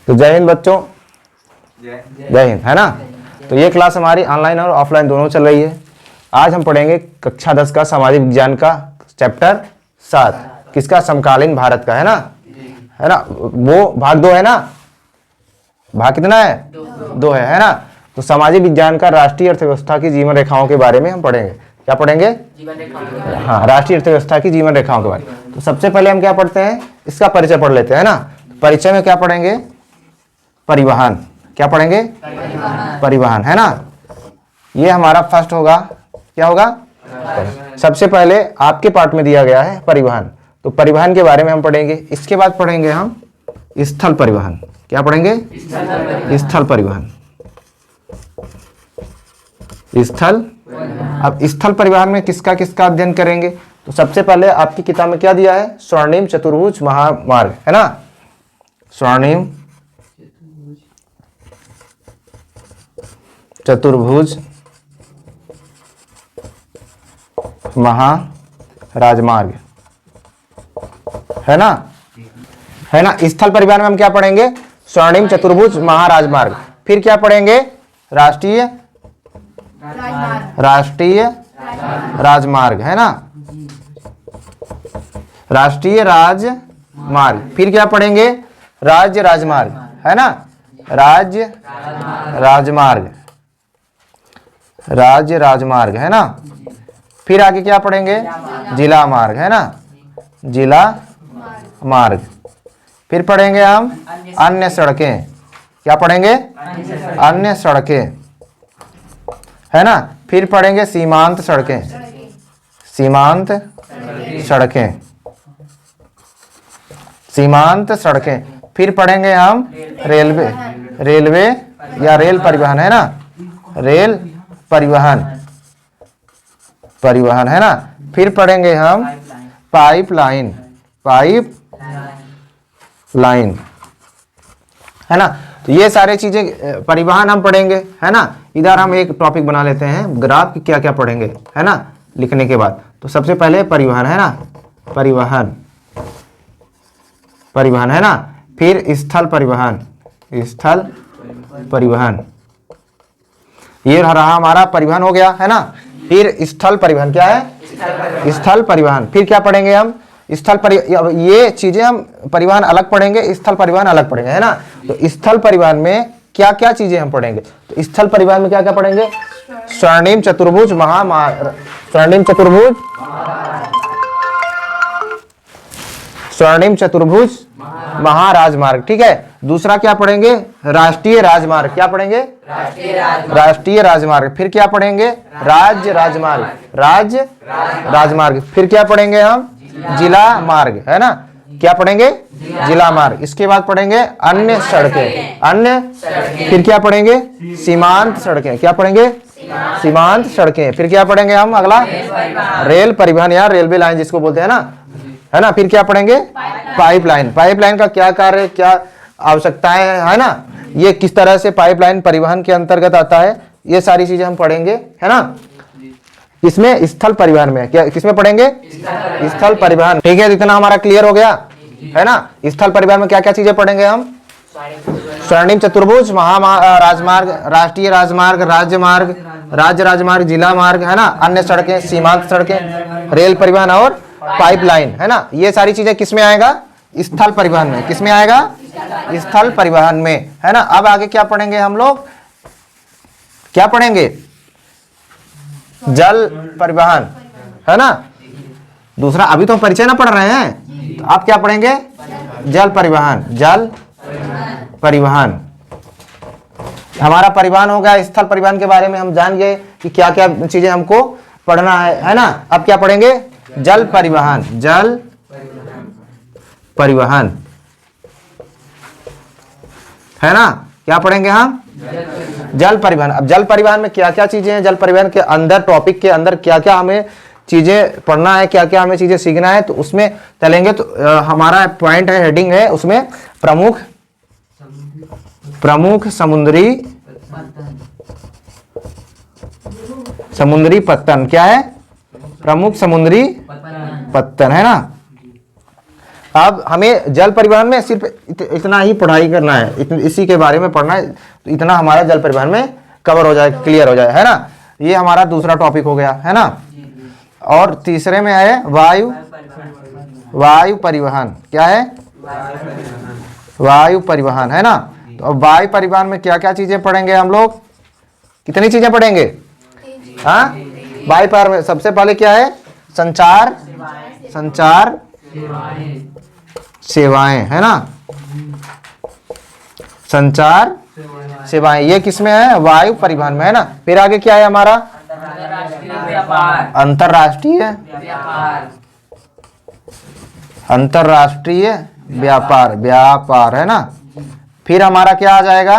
तो जय हिंद बच्चों, जय हिंद, है ना। तो ये क्लास हमारी ऑनलाइन और ऑफलाइन दोनों चल रही है। आज हम पढ़ेंगे कक्षा 10 का सामाजिक विज्ञान का चैप्टर 7, किसका, समकालीन भारत का, है ना। वो भाग 2 है ना, भाग कितना है, 2 है ना। तो सामाजिक विज्ञान का राष्ट्रीय अर्थव्यवस्था की जीवन रेखाओं के बारे में हम पढ़ेंगे। क्या पढ़ेंगे, हाँ, राष्ट्रीय अर्थव्यवस्था की जीवन रेखाओं के बारे में। तो सबसे पहले हम क्या पढ़ते हैं, इसका परिचय पढ़ लेते हैं ना। परिचय में क्या पढ़ेंगे, परिवहन। क्या पढ़ेंगे, परिवहन, है ना। ये हमारा फर्स्ट होगा। क्या होगा, सबसे पहले आपके पार्ट में दिया गया है परिवहन, तो परिवहन के बारे में हम पढ़ेंगे। इसके बाद पढ़ेंगे हम स्थल परिवहन। क्या पढ़ेंगे, स्थल परिवहन, स्थल। अब स्थल परिवहन में किसका किसका अध्ययन करेंगे। तो सबसे पहले आपकी किताब में क्या दिया है, स्वर्णिम चतुर्भुज महामार्ग, है ना। स्वर्णिम चतुर्भुज महाराजमार्ग, है ना, है ना। स्थल परिवहन में हम क्या पढ़ेंगे, स्वर्णिम चतुर्भुज महाराजमार्ग। फिर क्या पढ़ेंगे, राष्ट्रीय राजमार्ग, है ना, राष्ट्रीय राजमार्ग। फिर क्या पढ़ेंगे, राज्य राजमार्ग, है ना, राज्य राजमार्ग, राज्य राजमार्ग, है ना। फिर आगे क्या पढ़ेंगे, जिला मार्ग, है ना, जिला मार्ग। फिर पढ़ेंगे हम अन्य सड़कें। क्या पढ़ेंगे, अन्य सड़कें, है ना। फिर पढ़ेंगे सीमांत सड़कें, सीमांत सड़कें, सीमांत सड़कें। फिर पढ़ेंगे हम रेलवे या रेल परिवहन, है ना, रेल परिवहन, परिवहन, है ना। फिर पढ़ेंगे हम पाइपलाइन, पाइपलाइन, है ना। तो ये सारे चीजें परिवहन हम पढ़ेंगे, है ना। इधर हम एक टॉपिक बना लेते हैं, ग्राफ की क्या क्या पढ़ेंगे, है ना, लिखने के बाद। तो सबसे पहले परिवहन, है ना, परिवहन, परिवहन, है ना। फिर स्थल परिवहन, स्थल परिवहन, ये रहा हमारा परिवहन हो गया, है ना। फिर स्थल परिवहन, क्या है, स्थल परिवहन। फिर क्या पढ़ेंगे हम, ये चीजें हम परिवहन अलग पढ़ेंगे, स्थल परिवहन अलग पढ़ेंगे, है ना। तो स्थल परिवहन में क्या क्या चीजें हम पढ़ेंगे, तो स्थल परिवहन में क्या क्या पढ़ेंगे, स्वर्णिम चतुर्भुज स्वर्णिम चतुर्भुज, स्वर्णिम चतुर्भुज महाराजमार्ग, ठीक है। दूसरा क्या पढ़ेंगे, राष्ट्रीय राजमार्ग। क्या पढ़ेंगे, राष्ट्रीय राजमार्ग। फिर क्या पढ़ेंगे, राज्य राजमार्ग, राज्य राजमार्ग। फिर क्या पढ़ेंगे हम, जिला मार्ग, है ना। क्या पढ़ेंगे, जिला मार्ग। इसके बाद पढ़ेंगे अन्य सड़कें, अन्य। फिर क्या पढ़ेंगे, सीमांत सड़कें। क्या पढ़ेंगे, सीमांत सड़कें। फिर क्या पढ़ेंगे हम, अगला रेल परिवहन या रेलवे लाइन जिसको बोलते हैं ना, है ना। फिर क्या पढ़ेंगे, पाइपलाइन। पाइपलाइन का क्या कार्य, क्या आवश्यकताएं है ना, ये किस तरह से पाइपलाइन परिवहन के अंतर्गत आता है, ये सारी चीजें हम पढ़ेंगे, है ना। इसमें स्थल परिवहन में क्या, किसमें पढ़ेंगे, स्थल परिवहन, ठीक है। इतना हमारा क्लियर हो गया, है ना। स्थल परिवहन में क्या क्या चीजें पढ़ेंगे हम, स्वर्णिम चतुर्भुज राजमार्ग, राष्ट्रीय राजमार्ग, राज्य मार्ग, राज्य राजमार्ग, जिला मार्ग, है ना, अन्य सड़कें, सीमांत सड़कें, रेल परिवहन और पाइपलाइन, है ना। ये सारी चीजें किसमें आएगा, स्थल परिवहन में। किसमें आएगा, स्थल परिवहन में, है ना। अब आगे क्या पढ़ेंगे हम लोग, क्या पढ़ेंगे, जल परिवहन, है ना। दूसरा, अभी तो हम परिचय ना पढ़ रहे हैं, तो आप क्या पढ़ेंगे, जल परिवहन, जल परिवहन। हमारा परिवहन हो गया, स्थल परिवहन के बारे में हम जान गए कि क्या क्या चीजें हमको पढ़ना है ना। अब क्या पढ़ेंगे, जल परिवहन, जल परिवहन, है ना। क्या पढ़ेंगे हम, जल परिवहन। अब जल परिवहन में क्या क्या चीजें हैं, जल परिवहन के अंदर, टॉपिक के अंदर क्या क्या हमें चीजें पढ़ना है, क्या क्या हमें चीजें सीखना है, तो उसमें चलेंगे। तो हमारा पॉइंट है, हेडिंग है उसमें, प्रमुख समुद्री पत्तन। क्या है, प्रमुख समुद्री पत्तन, है ना। अब हमें जल परिवहन में सिर्फ इतना ही पढ़ाई करना है, इसी के बारे में पढ़ना है, तो इतना हमारा जल परिवहन में कवर हो जाए, क्लियर हो जाए, है ना। ये हमारा दूसरा टॉपिक हो गया, है ना। और तीसरे में है वायु परिवहन। क्या है? वायु परिवहन, है ना। तो अब वायु परिवहन में क्या क्या चीजें पढ़ेंगे हम लोग? कितनी चीजें पढ़ेंगे? हाँ, वायु परिवहन में सबसे पहले क्या है? संचार सेवाएं, है ना। संचार सेवाएं, ये किसमें है? वायु परिवहन में, है ना। फिर आगे क्या है हमारा? अंतरराष्ट्रीय व्यापार, है ना। फिर हमारा क्या आ जाएगा?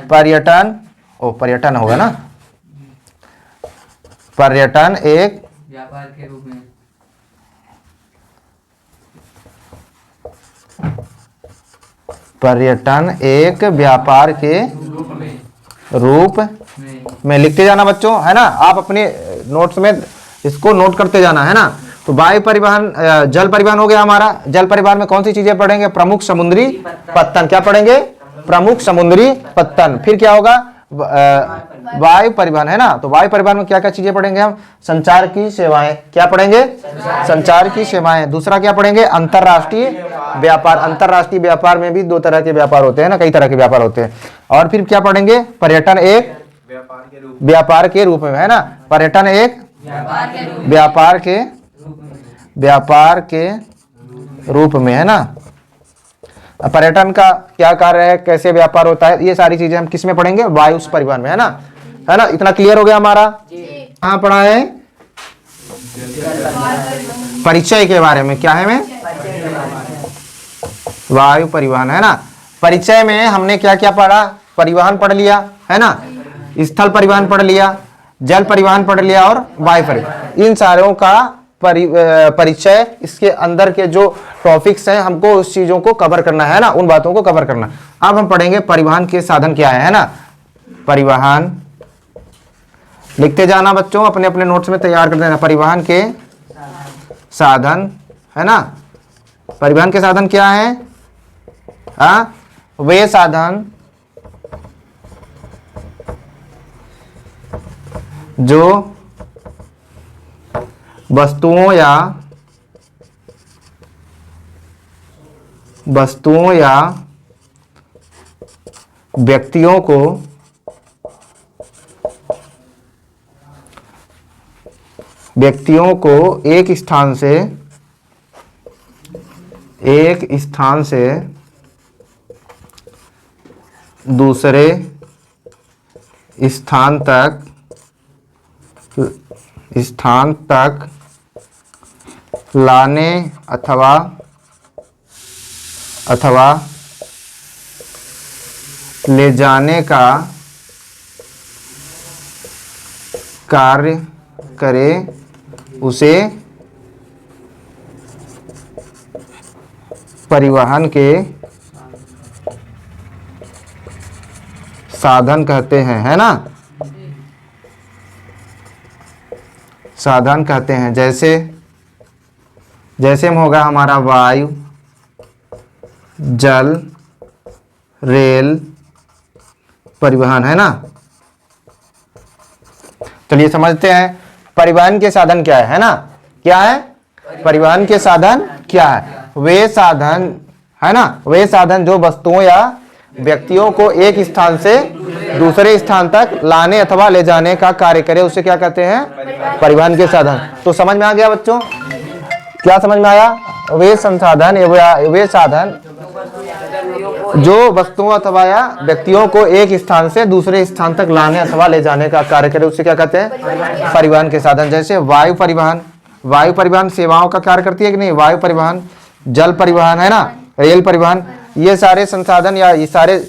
पर्यटन, पर्यटन होगा ना। पर्यटन एक व्यापार के रूप में, पर्यटन एक व्यापार के रूप में लिखते जाना बच्चों, है ना। आप अपने नोट्स में इसको नोट करते जाना, है ना। तो वायु परिवहन, जल परिवहन हो गया हमारा। जल परिवहन में कौन सी चीजें पढ़ेंगे? प्रमुख समुद्री पत्तन। क्या पढ़ेंगे? प्रमुख समुद्री पत्तन। फिर क्या होगा? वायु परिवहन, है ना। तो वायु परिवहन में क्या क्या चीजें पढ़ेंगे हम? संचार की सेवाएं। क्या पढ़ेंगे? संचार की सेवाएं। दूसरा क्या पढ़ेंगे? अंतरराष्ट्रीय व्यापार। अंतरराष्ट्रीय व्यापार में भी दो तरह के व्यापार होते हैं ना, कई तरह के व्यापार होते हैं। और फिर क्या पढ़ेंगे? पर्यटन एक व्यापार के रूप में, है ना। पर्यटन एक व्यापार के रूप में, है ना। पर्यटन का क्या कार्य है, कैसे व्यापार होता है, ये सारी चीजें हम किस में पढ़ेंगे? वायु परिवहन में, है ना। इतना क्लियर हो गया हमारा। कहाँ पढ़ा है? परिचय के बारे में। क्या है में? वायु परिवहन, है ना। परिचय में हमने क्या क्या पढ़ा? परिवहन पढ़ लिया, है ना। स्थल परिवहन पढ़ लिया, जल परिवहन पढ़ लिया और वायु परिवहन। इन सारों का परिचय, इसके अंदर के जो टॉपिक्स हैं, हमको उस चीजों को कवर करना है ना, उन बातों को कवर करना। अब हम पढ़ेंगे परिवहन के साधन क्या है ना। परिवहन लिखते जाना बच्चों, अपने अपने नोट्स में तैयार कर देना। परिवहन के साधन, है ना। परिवहन के साधन क्या है? वे साधन जो वस्तुओं या व्यक्तियों को एक स्थान से दूसरे स्थान तक लाने अथवा ले जाने का कार्य करे, उसे परिवहन के साधन कहते हैं, है ना। साधन कहते हैं। जैसे में होगा हमारा वायु, जल, रेल परिवहन, है ना। चलिए समझते हैं परिवहन के साधन क्या है ना। क्या है परिवहन के साधन? क्या है? वे साधन, है ना, वे साधन जो वस्तुओं या व्यक्तियों को एक स्थान से दूसरे स्थान तक लाने अथवा ले जाने का कार्य करे, उसे क्या कहते हैं? परिवहन के साधन। तो समझ में आ गया बच्चों? क्या समझ में आया? वे संसाधन, वे साधन जो वस्तुओं अथवा या व्यक्तियों को एक स्थान से दूसरे स्थान तक लाने अथवा ले जाने का कार्य करे, उसे क्या कहते हैं? परिवहन के साधन। जैसे वायु परिवहन, वायु परिवहन सेवाओं का कार्य करती है कि नहीं? वायु परिवहन, जल परिवहन, है ना, रेल परिवहन, ये सारे संसाधन या ये सारे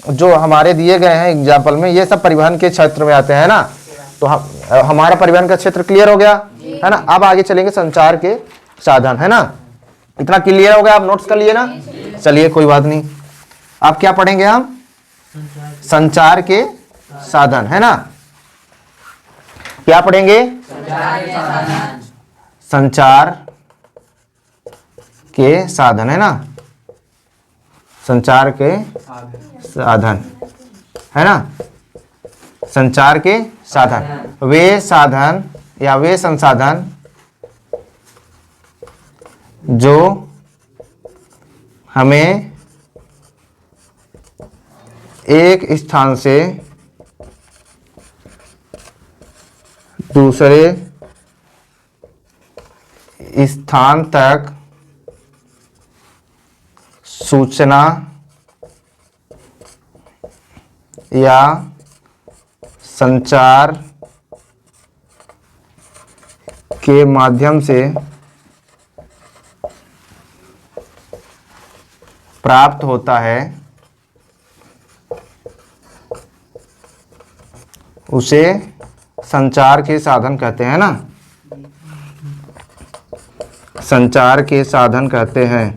जो हमारे दिए गए हैं एग्जाम्पल में, ये सब परिवहन के क्षेत्र में आते हैं ना। तो हमारा परिवहन का क्षेत्र क्लियर हो गया, है ना। अब आगे चलेंगे संचार के साधन, है ना। इतना क्लियर हो गया? आप नोट्स कर लिए ना? चलिए कोई बात नहीं। अब क्या पढ़ेंगे हम? संचार के साधन, है ना। क्या पढ़ेंगे? संचार के साधन, है ना, संचार के साधन, है ना, संचार के साधन, वे साधन या वे संसाधन जो हमें एक स्थान से दूसरे स्थान तक सूचना या संचार के माध्यम से प्राप्त होता है, उसे संचार के साधन कहते हैं ना, संचार के साधन कहते हैं।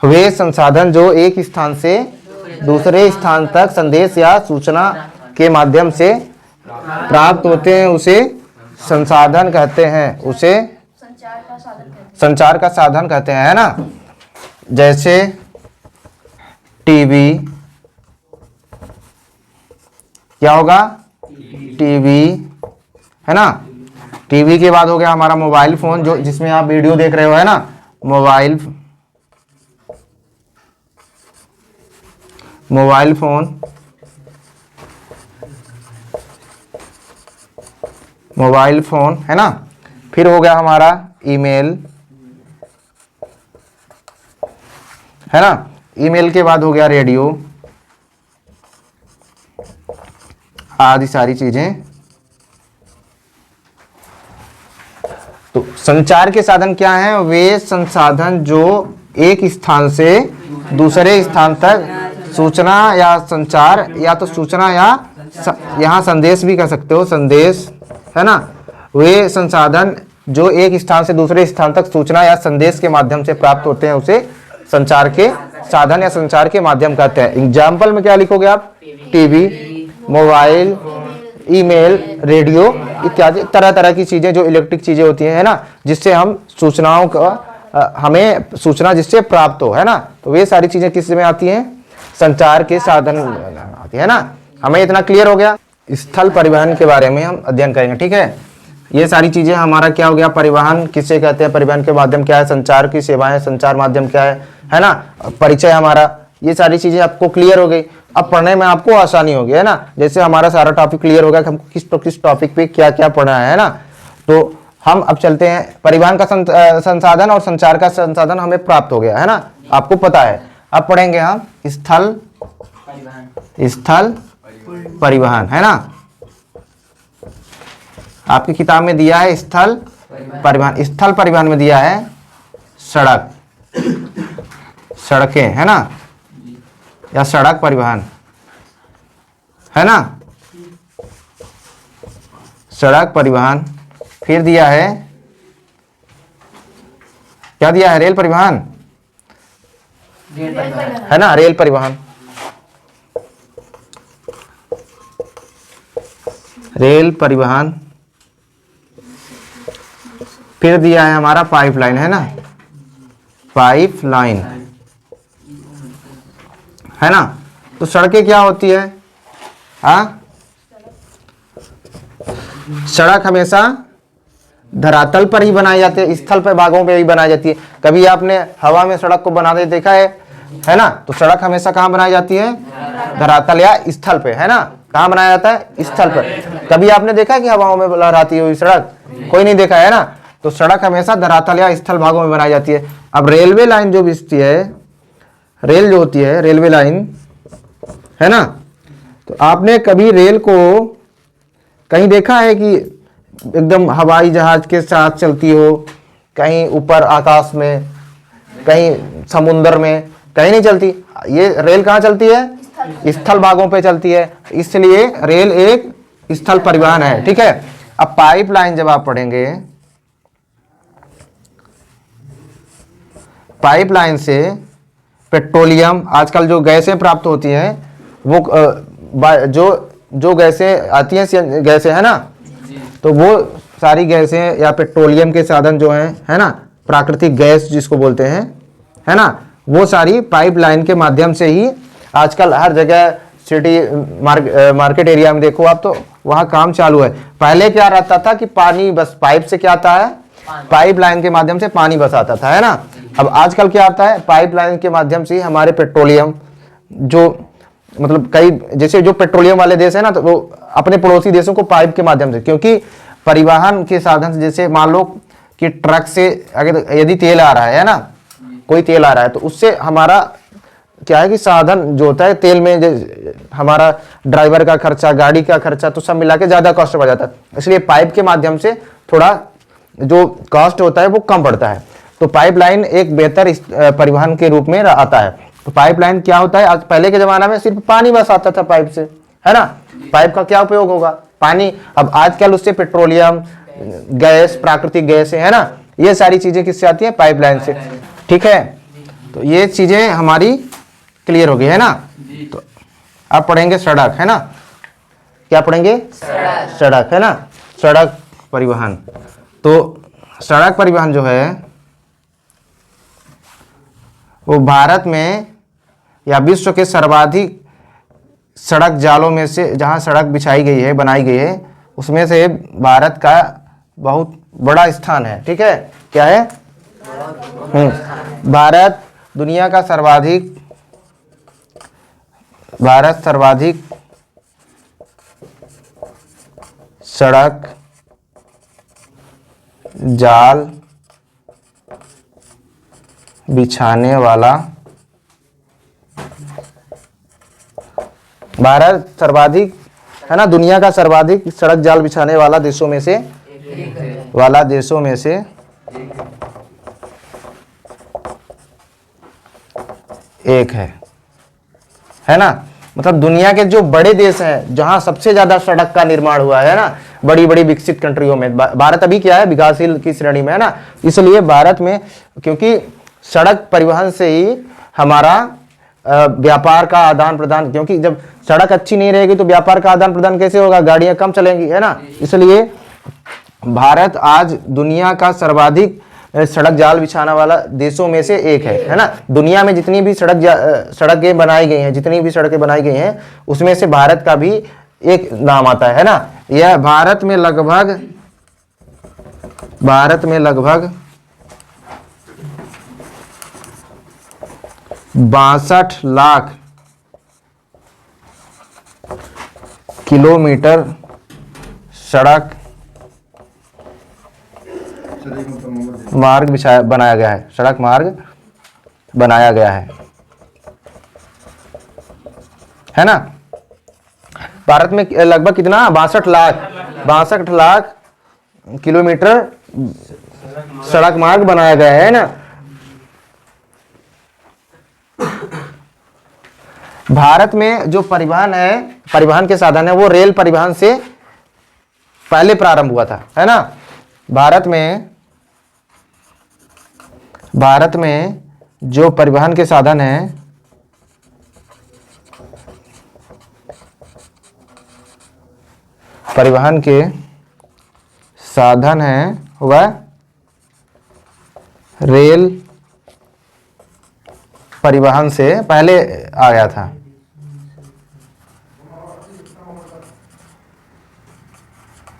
वे संसाधन जो एक स्थान से दूसरे स्थान तक संदेश या सूचना के माध्यम से प्राप्त होते हैं, उसे संसाधन कहते हैं, उसे संचार का साधन कहते हैं, है ना। जैसे टीवी, क्या होगा, टीवी, है ना। टीवी के बाद हो गया हमारा मोबाइल फोन, जो जिसमें आप वीडियो देख रहे हो, है ना, मोबाइल फोन, मोबाइल फोन, है ना। फिर हो गया हमारा ईमेल, है ना। ईमेल के बाद हो गया रेडियो, आदि सारी चीजें। तो संचार के साधन क्या हैं? वे संसाधन जो एक स्थान से दूसरे स्थान तक सूचना या संचार, या तो सूचना या यहाँ संदेश भी कह सकते हो, संदेश, है ना। वे संसाधन जो एक स्थान से दूसरे स्थान तक सूचना या संदेश के माध्यम से प्राप्त होते हैं, उसे संचार के साधन या संचार के माध्यम कहते हैं। एग्जाम्पल में क्या लिखोगे आप? टीवी, मोबाइल, ईमेल, रेडियो इत्यादि तरह तरह की चीजें जो इलेक्ट्रिक चीजें होती हैं, है ना, जिससे हम सूचनाओं का हमें सूचना जिससे प्राप्त हो, है ना। तो वे सारी चीजें किस में आती हैं? संचार के साधन आती है ना। हमें इतना क्लियर हो गया। स्थल परिवहन के बारे में हम अध्ययन करेंगे, ठीक है। ये सारी चीजें हमारा क्या हो गया? परिवहन किससे कहते हैं, परिवहन के माध्यम क्या है, संचार की सेवाएं, संचार माध्यम क्या है ना, परिचय हमारा, ये सारी चीजें आपको क्लियर हो गई। अब पढ़ने में आपको आसानी होगी, है ना। जैसे हमारा सारा टॉपिक क्लियर हो गया कि हमको किस टॉपिक पे क्या क्या पढ़ना है ना। तो हम अब चलते हैं, परिवहन का संसाधन और संचार का संसाधन हमें प्राप्त हो गया, है ना, आपको पता है। अब पढ़ेंगे हम स्थल परिवहन, है ना। आपकी किताब में दिया है स्थल परिवहन। स्थल परिवहन में दिया है सड़क, सड़कें, है ना, या सड़क परिवहन, है ना, सड़क परिवहन। फिर दिया है, क्या दिया है? रेल परिवहन, है ना, रेल परिवहन, रेल परिवहन। फिर दिया है हमारा पाइपलाइन, है ना, पाइपलाइन, है ना। तो सड़कें क्या होती है? सड़क हमेशा धरातल पर ही बनाई जाती है, स्थल पर भागों पे ही बनाई जाती है। कभी आपने हवा में सड़क को बनाते देखा है ना। तो सड़क हमेशा कहाँ बनाई जाती है? धरातल या स्थल पे, है ना। कहाँ बनाया जाता है? स्थल पर। कभी आपने देखा कि हवाओं में लहराती हुई सड़क? कोई नहीं देखा, है ना। तो सड़क हमेशा धरातल या स्थल भागों में बनाई जाती है। अब रेलवे लाइन जो बिछती है, रेल जो होती है, रेलवे लाइन, है ना। तो आपने कभी रेल को कहीं देखा है कि एकदम हवाई जहाज के साथ चलती हो, कहीं ऊपर आकाश में, कहीं समुद्र में, कहीं नहीं चलती। ये रेल कहाँ चलती है? स्थल भागों पे चलती है, इसलिए रेल एक स्थल परिवहन है, ठीक है। अब पाइपलाइन जब आप पढ़ेंगे, पाइपलाइन से पेट्रोलियम, आजकल जो गैसें प्राप्त होती हैं, वो जो गैसें आती हैं, गैसें, है ना। तो वो सारी गैसें या पेट्रोलियम के साधन जो हैं, है ना, प्राकृतिक गैस जिसको बोलते हैं, है ना, वो सारी पाइपलाइन के माध्यम से ही आजकल हर जगह सिटी मार्केट एरिया में देखो आप, तो वहाँ काम चालू है। पहले क्या रहता था कि पानी बस पाइप से क्या आता है, पाइपलाइन के माध्यम से पानी बस आता था, है ना। अब आजकल क्या आता है, पाइपलाइन के माध्यम से हमारे पेट्रोलियम जो मतलब कई जैसे जो पेट्रोलियम वाले देश है ना, तो वो अपने पड़ोसी देशों को पाइप के माध्यम से, क्योंकि परिवहन के साधन से, जैसे मान लो कि ट्रक से अगर यदि तेल आ रहा है ना, कोई तेल आ रहा है, तो उससे हमारा क्या है कि साधन जो होता है तेल में, हमारा ड्राइवर का खर्चा, गाड़ी का खर्चा, तो सब मिला के ज्यादा कॉस्ट बढ़ जाता है। इसलिए पाइप के माध्यम से थोड़ा जो कॉस्ट होता है वो कम पड़ता है। तो पाइपलाइन एक बेहतर परिवहन के रूप में आता है। तो पाइपलाइन क्या होता है, आज पहले के जमाना में सिर्फ पानी बस आता था पाइप से, है ना। पाइप का क्या उपयोग होगा, पानी। अब आजकल उससे पेट्रोलियम, गैस, प्राकृतिक गैस है ना, ये सारी चीजें किससे आती है, पाइपलाइन से। ठीक है, तो ये चीजें हमारी क्लियर हो गई, है ना। तो अब पढ़ेंगे सड़क, है ना। क्या पढ़ेंगे, सड़क, है ना, सड़क परिवहन। तो सड़क परिवहन जो है वो भारत में या विश्व के सर्वाधिक सड़क जालों में से, जहां सड़क बिछाई गई है, बनाई गई है, उसमें से भारत का बहुत बड़ा स्थान है। ठीक है, क्या है, भारत दुनिया का सर्वाधिक, भारत सर्वाधिक सड़क जाल बिछाने वाला, भारत सर्वाधिक, है ना, दुनिया का सर्वाधिक सड़क जाल बिछाने वाला देशों में से, एक है ना। मतलब दुनिया के जो बड़े देश हैं जहां सबसे ज्यादा सड़क का निर्माण हुआ है ना, बड़ी बड़ी विकसित कंट्रियों में, भारत अभी क्या है, विकासशील की श्रेणी में, है ना। इसलिए भारत में, क्योंकि सड़क परिवहन से ही हमारा व्यापार का आदान प्रदान, क्योंकि जब सड़क अच्छी नहीं रहेगी तो व्यापार का आदान प्रदान कैसे होगा, गाड़ियां कम चलेंगी, है ना। इसलिए भारत आज दुनिया का सर्वाधिक सड़क जाल बिछाने वाला देशों में से एक है ना। दुनिया में जितनी भी सड़कें बनाई गई हैं, जितनी भी सड़कें बनाई गई हैं, उसमें से भारत का भी एक नाम आता है ना। यह भारत में लगभग 62 लाख किलोमीटर सड़क मार्ग बनाया गया है, सड़क मार्ग बनाया गया है ना। भारत में लगभग कितना, 62 लाख किलोमीटर सड़क मार्ग बनाया गया है ना। भारत में जो परिवहन है, परिवहन के साधन है, वो रेल परिवहन से पहले प्रारंभ हुआ था, है ना। भारत में जो परिवहन के साधन है, परिवहन के साधन है वह रेल परिवहन से पहले आ गया था।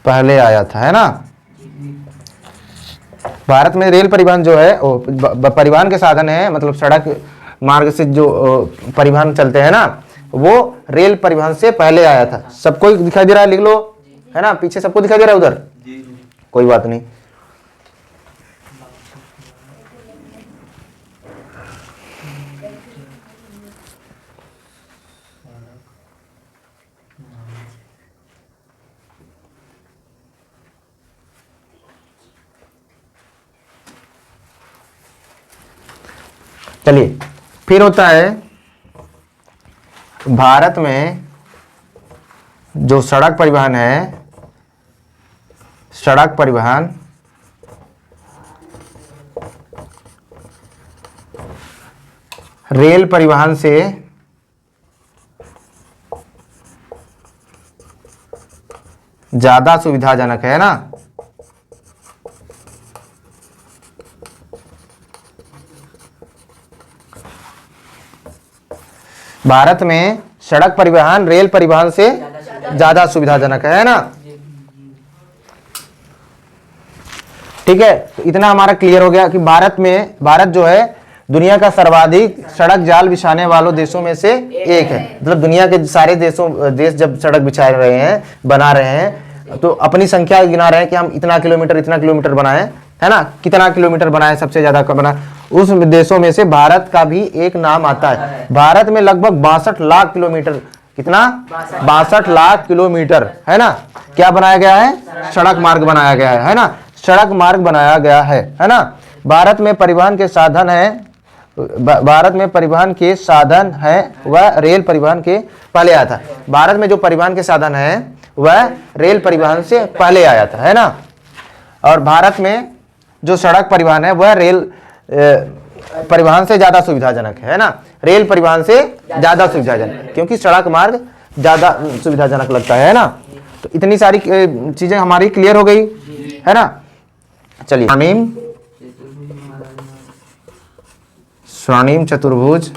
पहले आया था, है ना। भारत में रेल परिवहन जो है परिवहन के साधन है, मतलब सड़क मार्ग से जो परिवहन चलते हैं ना, वो रेल परिवहन से पहले आया था। सबको दिखाई दे रहा है, लिख लो, है ना। पीछे सबको दिखाई दे रहा है उधर, कोई बात नहीं। चलिए, फिर होता है भारत में जो सड़क परिवहन है, सड़क परिवहन रेल परिवहन से ज्यादा सुविधाजनक है ना। भारत में सड़क परिवहन रेल परिवहन से ज्यादा सुविधाजनक है ना। ठीक है, तो इतना हमारा क्लियर हो गया कि भारत जो है दुनिया का सर्वाधिक सड़क जाल बिछाने वालों देशों में से एक है। मतलब दुनिया के सारे देश जब सड़क बिछा रहे हैं, बना रहे हैं, तो अपनी संख्या गिना रहे हैं कि हम इतना किलोमीटर बनाए, है ना, कितना किलोमीटर बनाए, सबसे ज्यादा बना, उस देशों में से भारत का भी एक नाम आता है। भारत में लगभग 62 लाख किलोमीटर, कितना, 62 लाख किलोमीटर, है ना, क्या बनाया गया है, सड़क मार्ग बनाया गया है ना, सड़क मार्ग बनाया गया है ना। भारत में परिवहन के साधन है, वह रेल परिवहन के पहले आया था। भारत में जो परिवहन के साधन है वह रेल परिवहन से पहले आया था, है ना। और भारत में जो सड़क परिवहन है वह रेल परिवहन से ज्यादा सुविधाजनक है ना, रेल परिवहन से ज्यादा सुविधाजनक, क्योंकि सड़क मार्ग ज्यादा सुविधाजनक लगता है ना। तो इतनी सारी चीजें हमारी क्लियर हो गई, है ना। चलिए, स्वर्णिम चतुर्भुज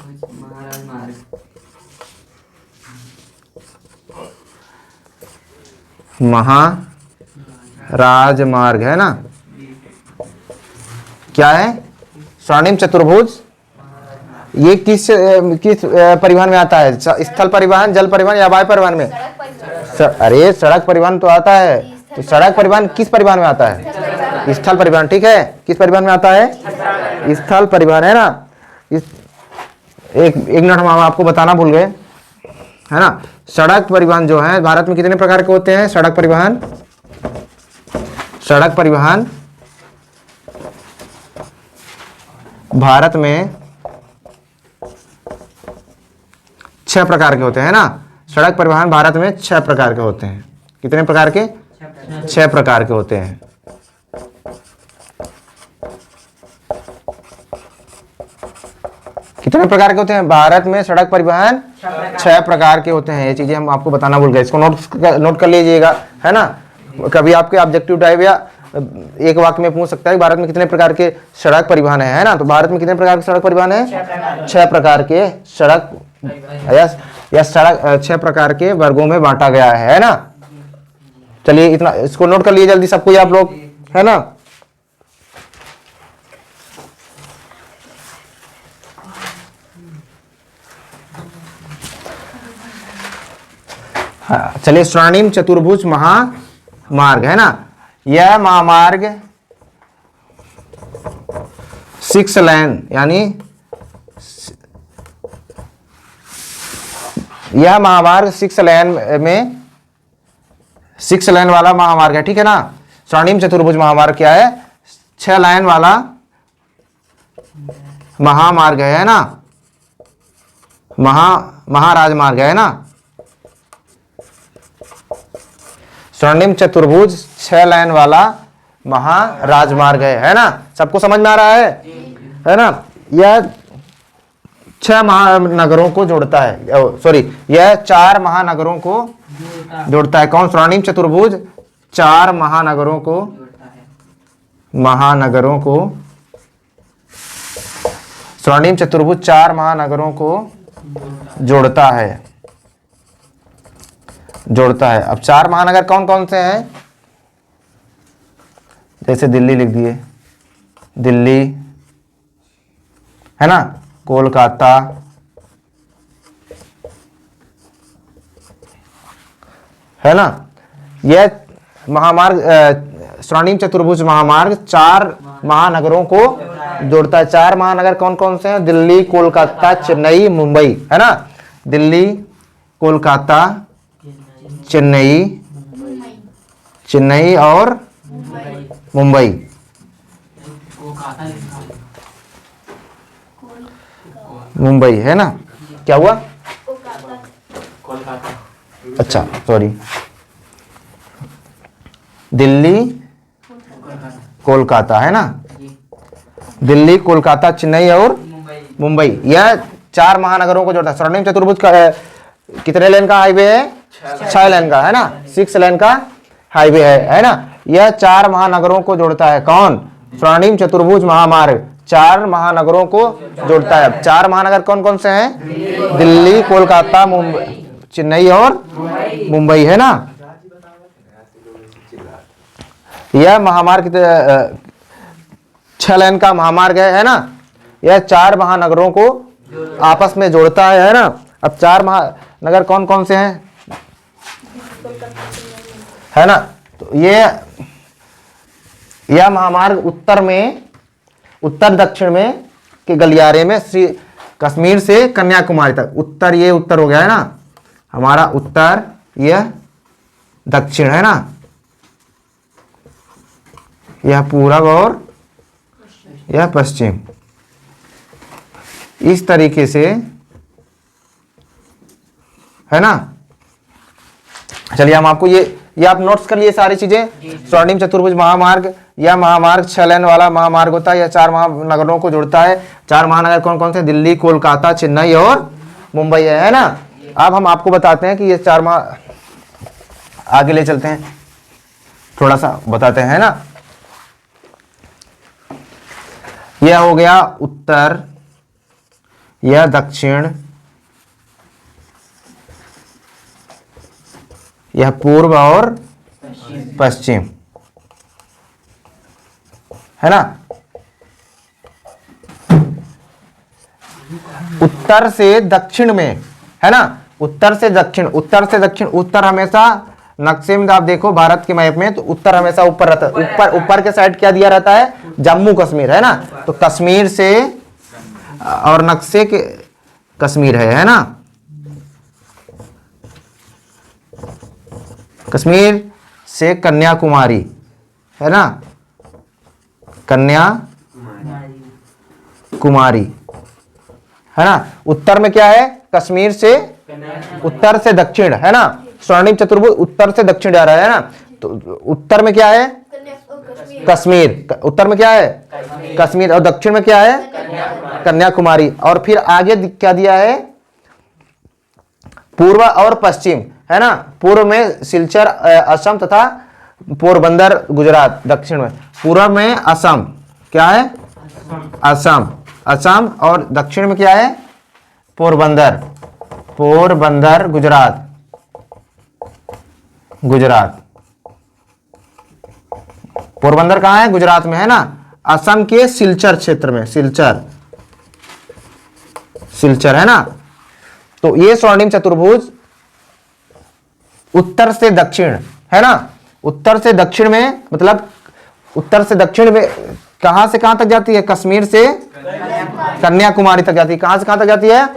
महाराजमार्ग, है ना, क्या है, स्वर्णिम चतुर्भुज, ये किस परिवहन में आता है, स्थल परिवहन, जल परिवहन या वायु परिवहन में? अरे सड़क परिवहन तो आता है, तो सड़क परिवहन किस परिवहन में आता है? स्थल परिवहन, ठीक है, किस परिवहन में आता है? स्थल परिवहन, है ना। एक मिनट हम आपको बताना भूल गए, है ना। सड़क परिवहन जो है भारत में कितने प्रकार के होते हैं? सड़क परिवहन भारत में 6 प्रकार के होते हैं ना। सड़क परिवहन भारत में 6 प्रकार के होते हैं। कितने प्रकार के? 6 प्रकार के होते हैं। कितने प्रकार के होते हैं भारत में? सड़क परिवहन 6 प्रकार के होते हैं। ये चीजें हम आपको बताना भूल गए, इसको नोट कर लीजिएगा, है ना। कभी आपके ऑब्जेक्टिव टाइप या एक वाक्य में पूछ सकता है भारत में कितने प्रकार के सड़क परिवहन है ना। तो भारत में कितने प्रकार के सड़क परिवहन है? 6 प्रकार के सड़क या सड़क 6 प्रकार के वर्गों में बांटा गया है ना। चलिए, इतना इसको नोट कर लिए जल्दी सबको आप लोग, है ना। हाँ, चलिए, स्वर्णिम चतुर्भुज महामार्ग, है ना। यह महामार्ग 6 लेन, यानी यह महामार्ग 6 लेन में 6 लेन वाला महामार्ग है, ठीक है ना। स्वर्णिम चतुर्भुज महामार्ग क्या है? 6 लेन वाला महामार्ग है ना, महाराजमार्ग है ना। स्वर्णिम चतुर्भुज 6 लेन वाला महाराजमार्ग है ना। सबको समझ में आ रहा है ना। यह 6 महानगरों को जोड़ता है, सॉरी, यह 4 महानगरों को जोड़ता है। कौन? स्वर्णिम चतुर्भुज 4 महानगरों को स्वर्णिम चतुर्भुज 4 महानगरों को जोड़ता है। अब 4 महानगर कौन कौन से हैं? जैसे दिल्ली लिख दिए, दिल्ली, है ना, कोलकाता, है ना। यह महामार्ग स्वर्णिम चतुर्भुज महामार्ग 4 महानगरों को जोड़ता है। 4 महानगर कौन कौन से हैं? दिल्ली, कोलकाता, चेन्नई, मुंबई, है ना। दिल्ली, कोलकाता, चेन्नई और मुंबई। मुंबई, है ना। क्या हुआ? अच्छा, सॉरी, दिल्ली, कोलकाता, है ना। दिल्ली, कोलकाता, चेन्नई और मुंबई, यह 4 महानगरों को जोड़ता है। स्वर्णिम चतुर्भुज का कितने लेन का हाईवे है? 6 लेन का, है ना। 6 लेन का हाईवे है ना। यह 4 महानगरों को जोड़ता है। कौन? स्वर्णिम चतुर्भुज महामार्ग 4 महानगरों को जोड़ता है। 4 महानगर कौन कौन से हैं? दिल्ली, कोलकाता, मुंबई, चेन्नई और मुंबई है ना। यह महामार्ग 6 लेन का महामार्ग है ना। यह 4 महानगरों को आपस में जोड़ता है ना। अब 4 महानगर कौन कौन से हैं है ना। तो यह महामार्ग उत्तर में, उत्तर दक्षिण में के गलियारे में कश्मीर से कन्याकुमारी तक, उत्तर ये उत्तर हो गया है ना हमारा, उत्तर यह दक्षिण है ना, यह पूरब और यह पश्चिम, इस तरीके से है ना। चलिए हम आपको ये आप नोट्स कर लिए सारी चीजें। स्वर्णिम चतुर्भुज महामार्ग, यह महामार्ग 6 लेन वाला महामार्ग होता है। यह 4 महानगरों को जोड़ता है। 4 महानगर कौन कौन से? दिल्ली, कोलकाता, चेन्नई और मुंबई है ना। अब हम आपको बताते हैं कि ये 4 आगे ले चलते हैं, थोड़ा सा बताते हैं ना। यह हो गया उत्तर, यह दक्षिण, यह पूर्व और पश्चिम है ना। उत्तर से दक्षिण में है ना, उत्तर से दक्षिण, उत्तर से दक्षिण। उत्तर हमेशा नक्शे में आप देखो भारत के मैप में, तो उत्तर हमेशा ऊपर रहता है। ऊपर के साइड क्या दिया रहता है? जम्मू कश्मीर है ना। तो कश्मीर से और नक्शे के कश्मीर है ना। कश्मीर से कन्याकुमारी है ना, कन्याकुमारी है ना। उत्तर में क्या है? कश्मीर से, उत्तर से दक्षिण है ना। स्वर्णिम चतुर्भुज उत्तर से दक्षिण जा रहा है ना। तो उत्तर में क्या है? कश्मीर। उत्तर में क्या है? कश्मीर। और दक्षिण में क्या है? कन्याकुमारी। और फिर आगे क्या दिया है? पूर्व और पश्चिम है ना। पूर्व में सिलचर असम तथा पोरबंदर गुजरात। दक्षिण में, पूर्व में असम, क्या है? असम, असम। और दक्षिण में क्या है? पोरबंदर, पोरबंदर गुजरात, गुजरात। पोरबंदर कहाँ है? गुजरात में है ना। असम के सिलचर क्षेत्र में, सिलचर, सिलचर है ना। तो ये स्वर्णिम चतुर्भुज उत्तर से दक्षिण है ना। उत्तर से दक्षिण में मतलब उत्तर से दक्षिण में कहां से कहां तक जाती है? कश्मीर से कन्याकुमारी तक जाती है। कहां से कहां तक जाती है?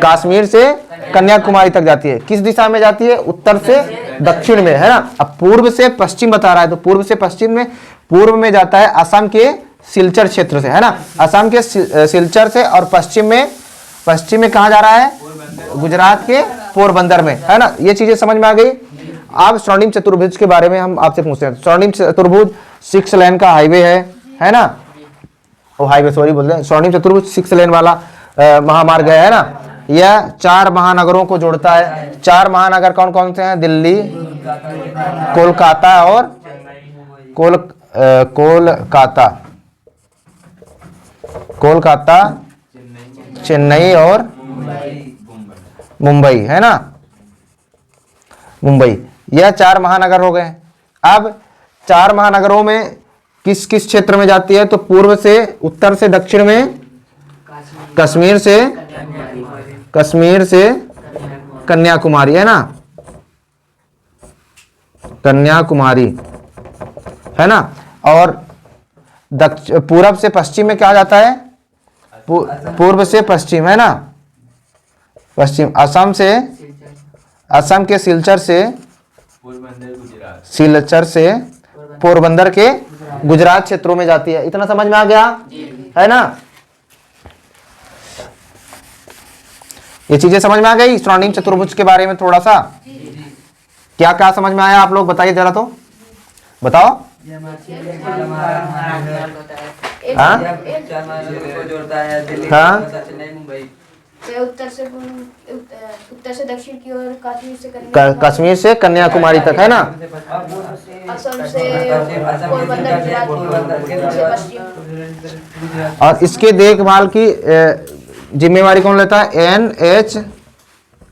कश्मीर से कन्याकुमारी तक जाती है। किस दिशा में जाती है? उत्तर से दक्षिण में है ना। अब पूर्व से पश्चिम बता रहा है, तो पूर्व से पश्चिम में, पूर्व में जाता है असम के सिलचर क्षेत्र से है ना। असम के सिलचर से। और पश्चिम में कहा जा रहा है? गुजरात के पोरबंदर में है ना। ये चीजें समझ में आ गई। अब स्वर्णिम चतुर्भुज के बारे में हम आपसे पूछते हैं। स्वर्णिम चतुर्भुज 6 लेन का हाईवे है ना। वो हाईवे सॉरी बोलते हैं। स्वर्णिम चतुर्भुज 6 लेन वाला महामार्ग है ना। यह 4 महानगरों को जोड़ता है। 4 महानगर कौन कौन से हैं? दिल्ली, कोलकाता और कोलकाता, कोलकाता, चेन्नई और मुंबई है ना। मुंबई। यह 4 महानगर हो गए। अब 4 महानगरों में किस किस क्षेत्र में जाती है? तो पूर्व से, उत्तर से दक्षिण में कश्मीर से कन्याकुमारी है ना, कन्याकुमारी है ना। और पूरब से पश्चिम में क्या जाता है? पूर्व से पश्चिम है ना, पश्चिम। असम के सिलचर से पोरबंदर के गुजरात क्षेत्रों में जाती है। इतना समझ में आ गया है ना। ये चीजें समझ में आ गई स्वर्णिम चतुर्भुज के बारे में। थोड़ा सा क्या क्या समझ में आया आप लोग बताइए जरा, तो बताओ। हाँ वे उत्तर से दक्षिण की ओर कश्मीर से कन्याकुमारी तक, है ना। असम से पोरबंदर गुजरात से पश्चिम। और इसके देखभाल की जिम्मेवारी कौन लेता है?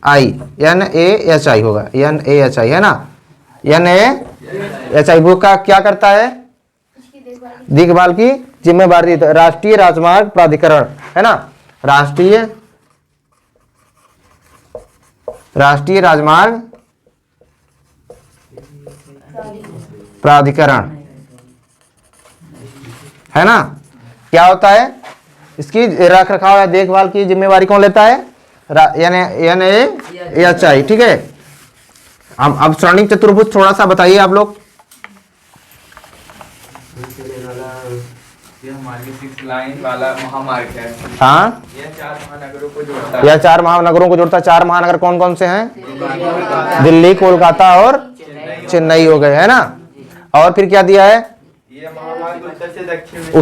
NAHI होगा, NAHI, है ना। NAHI वो का क्या करता है? देखभाल की जिम्मेवारी राष्ट्रीय राजमार्ग प्राधिकरण, है ना। राष्ट्रीय राजमार्ग प्राधिकरण, है ना। क्या होता है? इसकी रख रखाव या देखभाल की जिम्मेवारी कौन लेता है? NAHI, ठीक है। अब स्वर्णिम चतुर्भुज थोड़ा सा बताइए आप लोग। ये हमारी 6 लाइन वाला महामार्ग है। हाँ, यह 4 महानगरों को जोड़ता है। यह 4 महानगरों को जोड़ता है। 4 महानगर कौन कौन से हैं? दिल्ली, कोलकाता और चेन्नई हो गए, है ना। और फिर क्या दिया है? ये महामार्ग उत्तर से दक्षिण में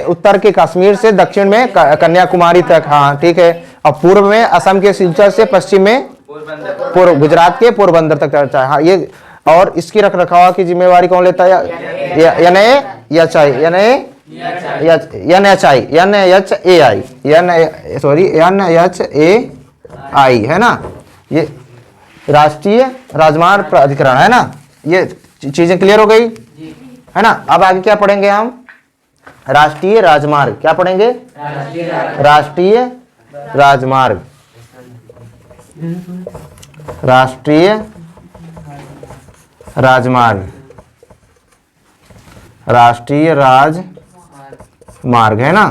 उत्तर के कश्मीर से दक्षिण में कन्याकुमारी तक, हाँ ठीक है। और पूर्व में असम के सिलचर से पश्चिम में गुजरात के पोरबंदर तक चलता है। हाँ, ये और इसकी रख रखाव की जिम्मेवारी कौन लेता है? NHAI, है ना। ये राष्ट्रीय राजमार्ग प्राधिकरण, है ना। ये चीजें क्लियर हो गई, है ना। अब आगे क्या पढ़ेंगे हम? राष्ट्रीय राजमार्ग। क्या पढ़ेंगे? राष्ट्रीय राजमार्ग। राष्ट्रीय राजमार्ग, राष्ट्रीय राजमार्ग, है ना।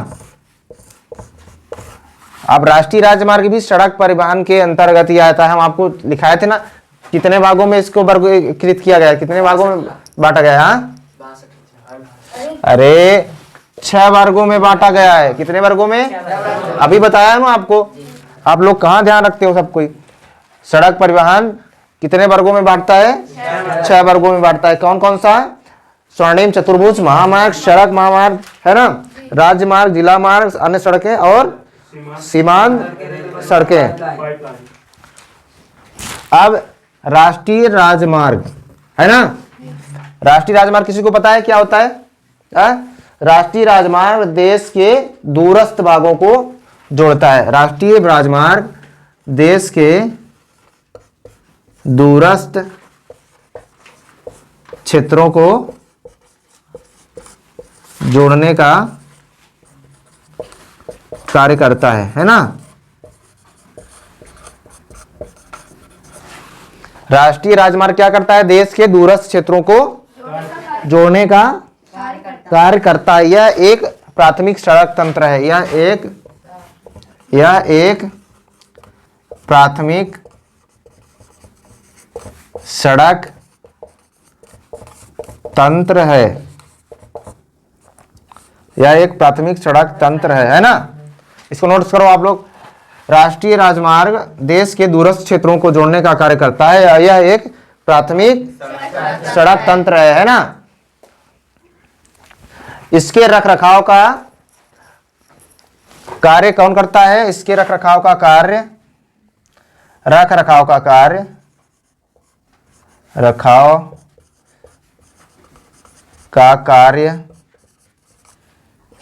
अब राष्ट्रीय राजमार्ग भी सड़क परिवहन के अंतर्गत ही आता है। हम आपको लिखाए थे ना कितने भागों में इसको वर्गीकृत किया गया, कितने भागों में बांटा गया? हाँ, अरे 6 वर्गों में बांटा गया है। कितने वर्गों में? अभी बताया ना आपको। आप लोग कहाँ ध्यान रखते हो सब कोई? सड़क परिवहन कितने वर्गों में बांटता है? 6 वर्गों में बांटता है। कौन कौन सा? स्वर्णिम चतुर्भुज, महामार्ग, सड़क महामार्ग, है ना, राजमार्ग, जिला मार्ग, अन्य सड़कें और सीमांत सड़कें। अब राष्ट्रीय राजमार्ग, है ना। राष्ट्रीय राजमार्ग किसी को पता है क्या होता है? राष्ट्रीय राजमार्ग देश के दूरस्थ भागों को जोड़ता है। राष्ट्रीय राजमार्ग देश के दूरस्थ क्षेत्रों को जोड़ने का कार्य करता है ना। राष्ट्रीय राजमार्ग क्या करता है? देश के दूरस्थ क्षेत्रों को जोड़ने का कार्य करता है। यह एक प्राथमिक सड़क तंत्र है। यह एक प्राथमिक सड़क तंत्र है। यह एक प्राथमिक सड़क तंत्र है ना। इसको नोट्स करो आप लोग। राष्ट्रीय राजमार्ग देश के दूरस्थ क्षेत्रों को जोड़ने का कार्य करता है। यह एक प्राथमिक सड़क तंत्र है ना। इसके रखरखाव का कार्य कौन करता है? इसके रखरखाव का कार्य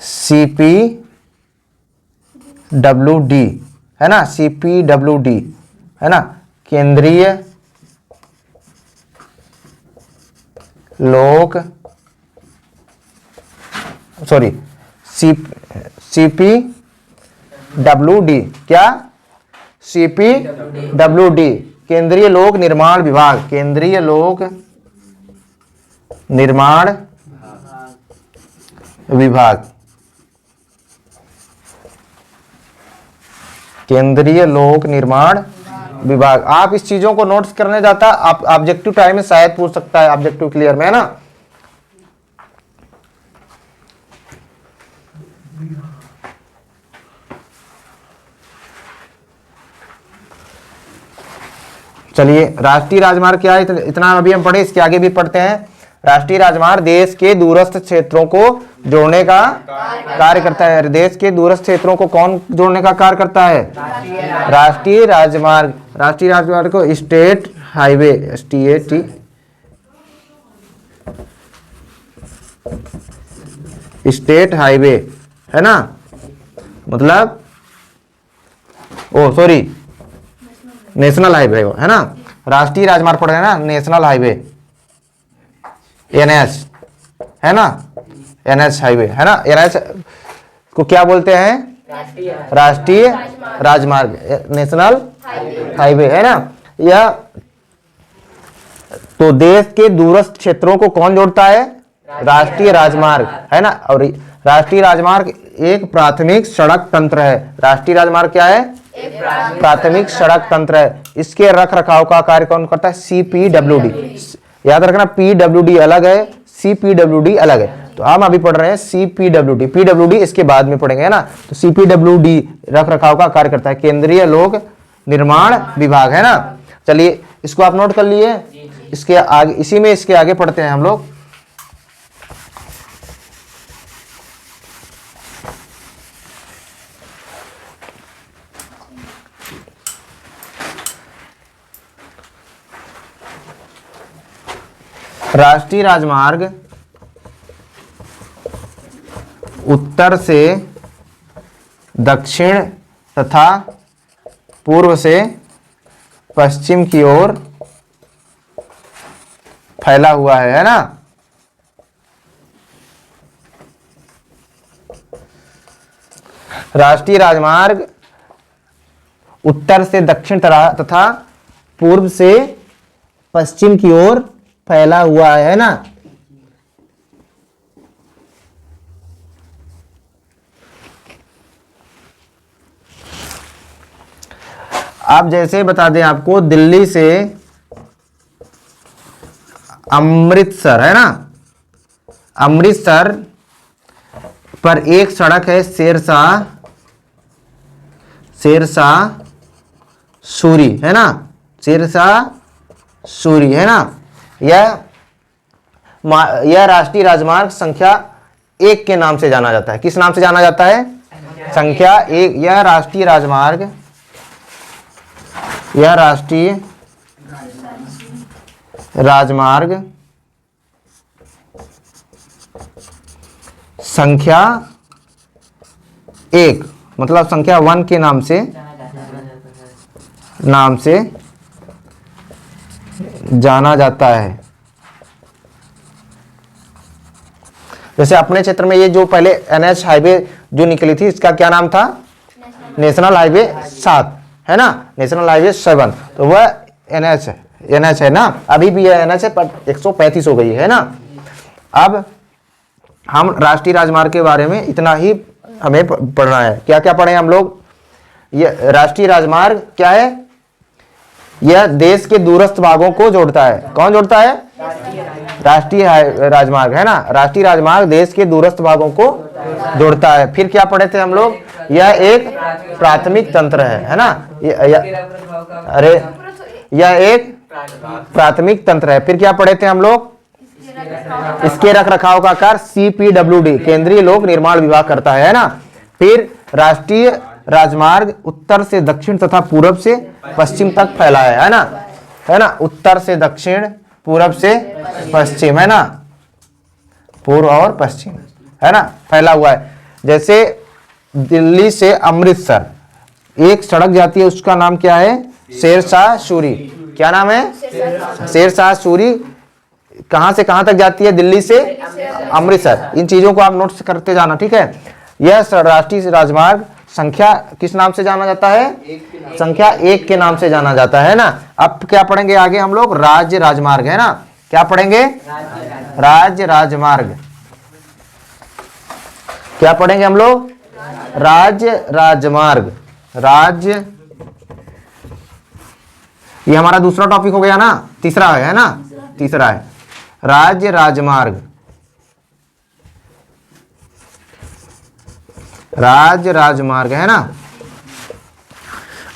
CPWD, है ना। CPWD, है ना, केंद्रीय लोक CPWD, क्या? CPWD, केंद्रीय लोक निर्माण विभाग। केंद्रीय लोक निर्माण विभाग, केंद्रीय लोक निर्माण विभाग। आप इस चीजों को नोट्स करने जाता, आप ऑब्जेक्टिव टाइम में शायद पूछ सकता है, ऑब्जेक्टिव क्लियर में, है ना। चलिए, राष्ट्रीय राजमार्ग क्या है इतना अभी हम पढ़े, इसके आगे भी पढ़ते हैं। राष्ट्रीय राजमार्ग देश के दूरस्थ क्षेत्रों को जोड़ने का कार्य करता है। देश के दूरस्थ क्षेत्रों को कौन जोड़ने का कार्य करता है? राष्ट्रीय राजमार्ग। राष्ट्रीय राजमार्ग को state highway, STAT, state highway है ना, मतलब ओ सॉरी नेशनल हाईवे है ना, राष्ट्रीय राजमार्ग पड़ रहा है ना, नेशनल हाईवे NH है ना, NH हाईवे है ना। NH को क्या बोलते हैं? राष्ट्रीय राजमार्ग, नेशनल हाईवे है ना। यह तो देश के दूरस्थ क्षेत्रों को कौन जोड़ता है? राष्ट्रीय राजमार्ग है ना। और राष्ट्रीय राजमार्ग एक प्राथमिक सड़क तंत्र है। राष्ट्रीय राजमार्ग क्या है? प्राथमिक सड़क तंत्र है। इसके रख रखाव का कार्य कौन करता है? CPWD। याद रखना, PWD अलग है, CPWD अलग है। तो हम अभी पढ़ रहे हैं CPWD, PWD इसके बाद में पढ़ेंगे है ना। तो CPWD रख रखाव का कार्य करता है, केंद्रीय लोक निर्माण विभाग है ना। चलिए इसको आप नोट कर लिए। इसके आगे, इसी में इसके आगे पढ़ते हैं हम लोग। राष्ट्रीय राजमार्ग उत्तर से दक्षिण तथा पूर्व से पश्चिम की ओर फैला हुआ है ना। राष्ट्रीय राजमार्ग उत्तर से दक्षिण तथा पूर्व से पश्चिम की ओर फैला हुआ है ना। आप जैसे बता दें आपको, दिल्ली से अमृतसर है ना, अमृतसर पर एक सड़क है शेरशाह सूरी है ना, शेरशाह सूरी है ना। यह राष्ट्रीय राजमार्ग संख्या 1 के नाम से जाना जाता है। किस नाम से जाना जाता है? संख्या 1। यह राष्ट्रीय राजमार्ग संख्या 1, मतलब संख्या 1 के नाम से जाना जाता है। जैसे अपने क्षेत्र में ये जो पहले NH हाईवे जो निकली थी, इसका क्या नाम था? नेशनल हाईवे 7 है ना, नेशनल हाईवे 7। तो वह NH है ना, अभी भी यह NH है पर 135 हो गई है ना। अब हम राष्ट्रीय राजमार्ग के बारे में इतना ही हमें पढ़ना है। क्या क्या पढ़े हम लोग? ये राष्ट्रीय राजमार्ग क्या है? यह देश के दूरस्थ भागों को जोड़ता है। कौन जोड़ता है? राष्ट्रीय राजमार्ग है ना। राष्ट्रीय राजमार्ग देश के दूरस्थ भागों को जोड़ता है। फिर क्या पढ़े थे हम लोग? यह एक प्राथमिक तंत्र है ना। यह एक प्राथमिक तंत्र है। फिर क्या पढ़े थे हम लोग? इसके रख रखाव का कार्य CPWD, केंद्रीय लोक निर्माण विभाग करता है ना। फिर राष्ट्रीय राजमार्ग उत्तर से दक्षिण तथा पूर्व से पश्चिम तक फैला है ना, उत्तर से दक्षिण, पूर्व से पश्चिम है ना, पूर्व और पश्चिम है ना, फैला हुआ है। जैसे दिल्ली से अमृतसर एक सड़क जाती है, उसका नाम क्या है? शेरशाह सूरी। क्या नाम है? शेरशाह सूरी। कहां से कहां तक जाती है? दिल्ली से अमृतसर। इन चीजों को आप नोट करते जाना, ठीक है। यह राष्ट्रीय राजमार्ग संख्या किस नाम से जाना जाता है? संख्या 1 के नाम से जाना जाता है ना। अब क्या पढ़ेंगे आगे हम लोग? राज्य राजमार्ग है ना। क्या पढ़ेंगे? राज्य राजमार्ग। क्या पढ़ेंगे हम लोग? राज्य राजमार्ग। राज्य, ये हमारा दूसरा टॉपिक हो गया ना, तीसरा है ना, तीसरा है राज्य राजमार्ग। राज्य राजमार्ग है ना।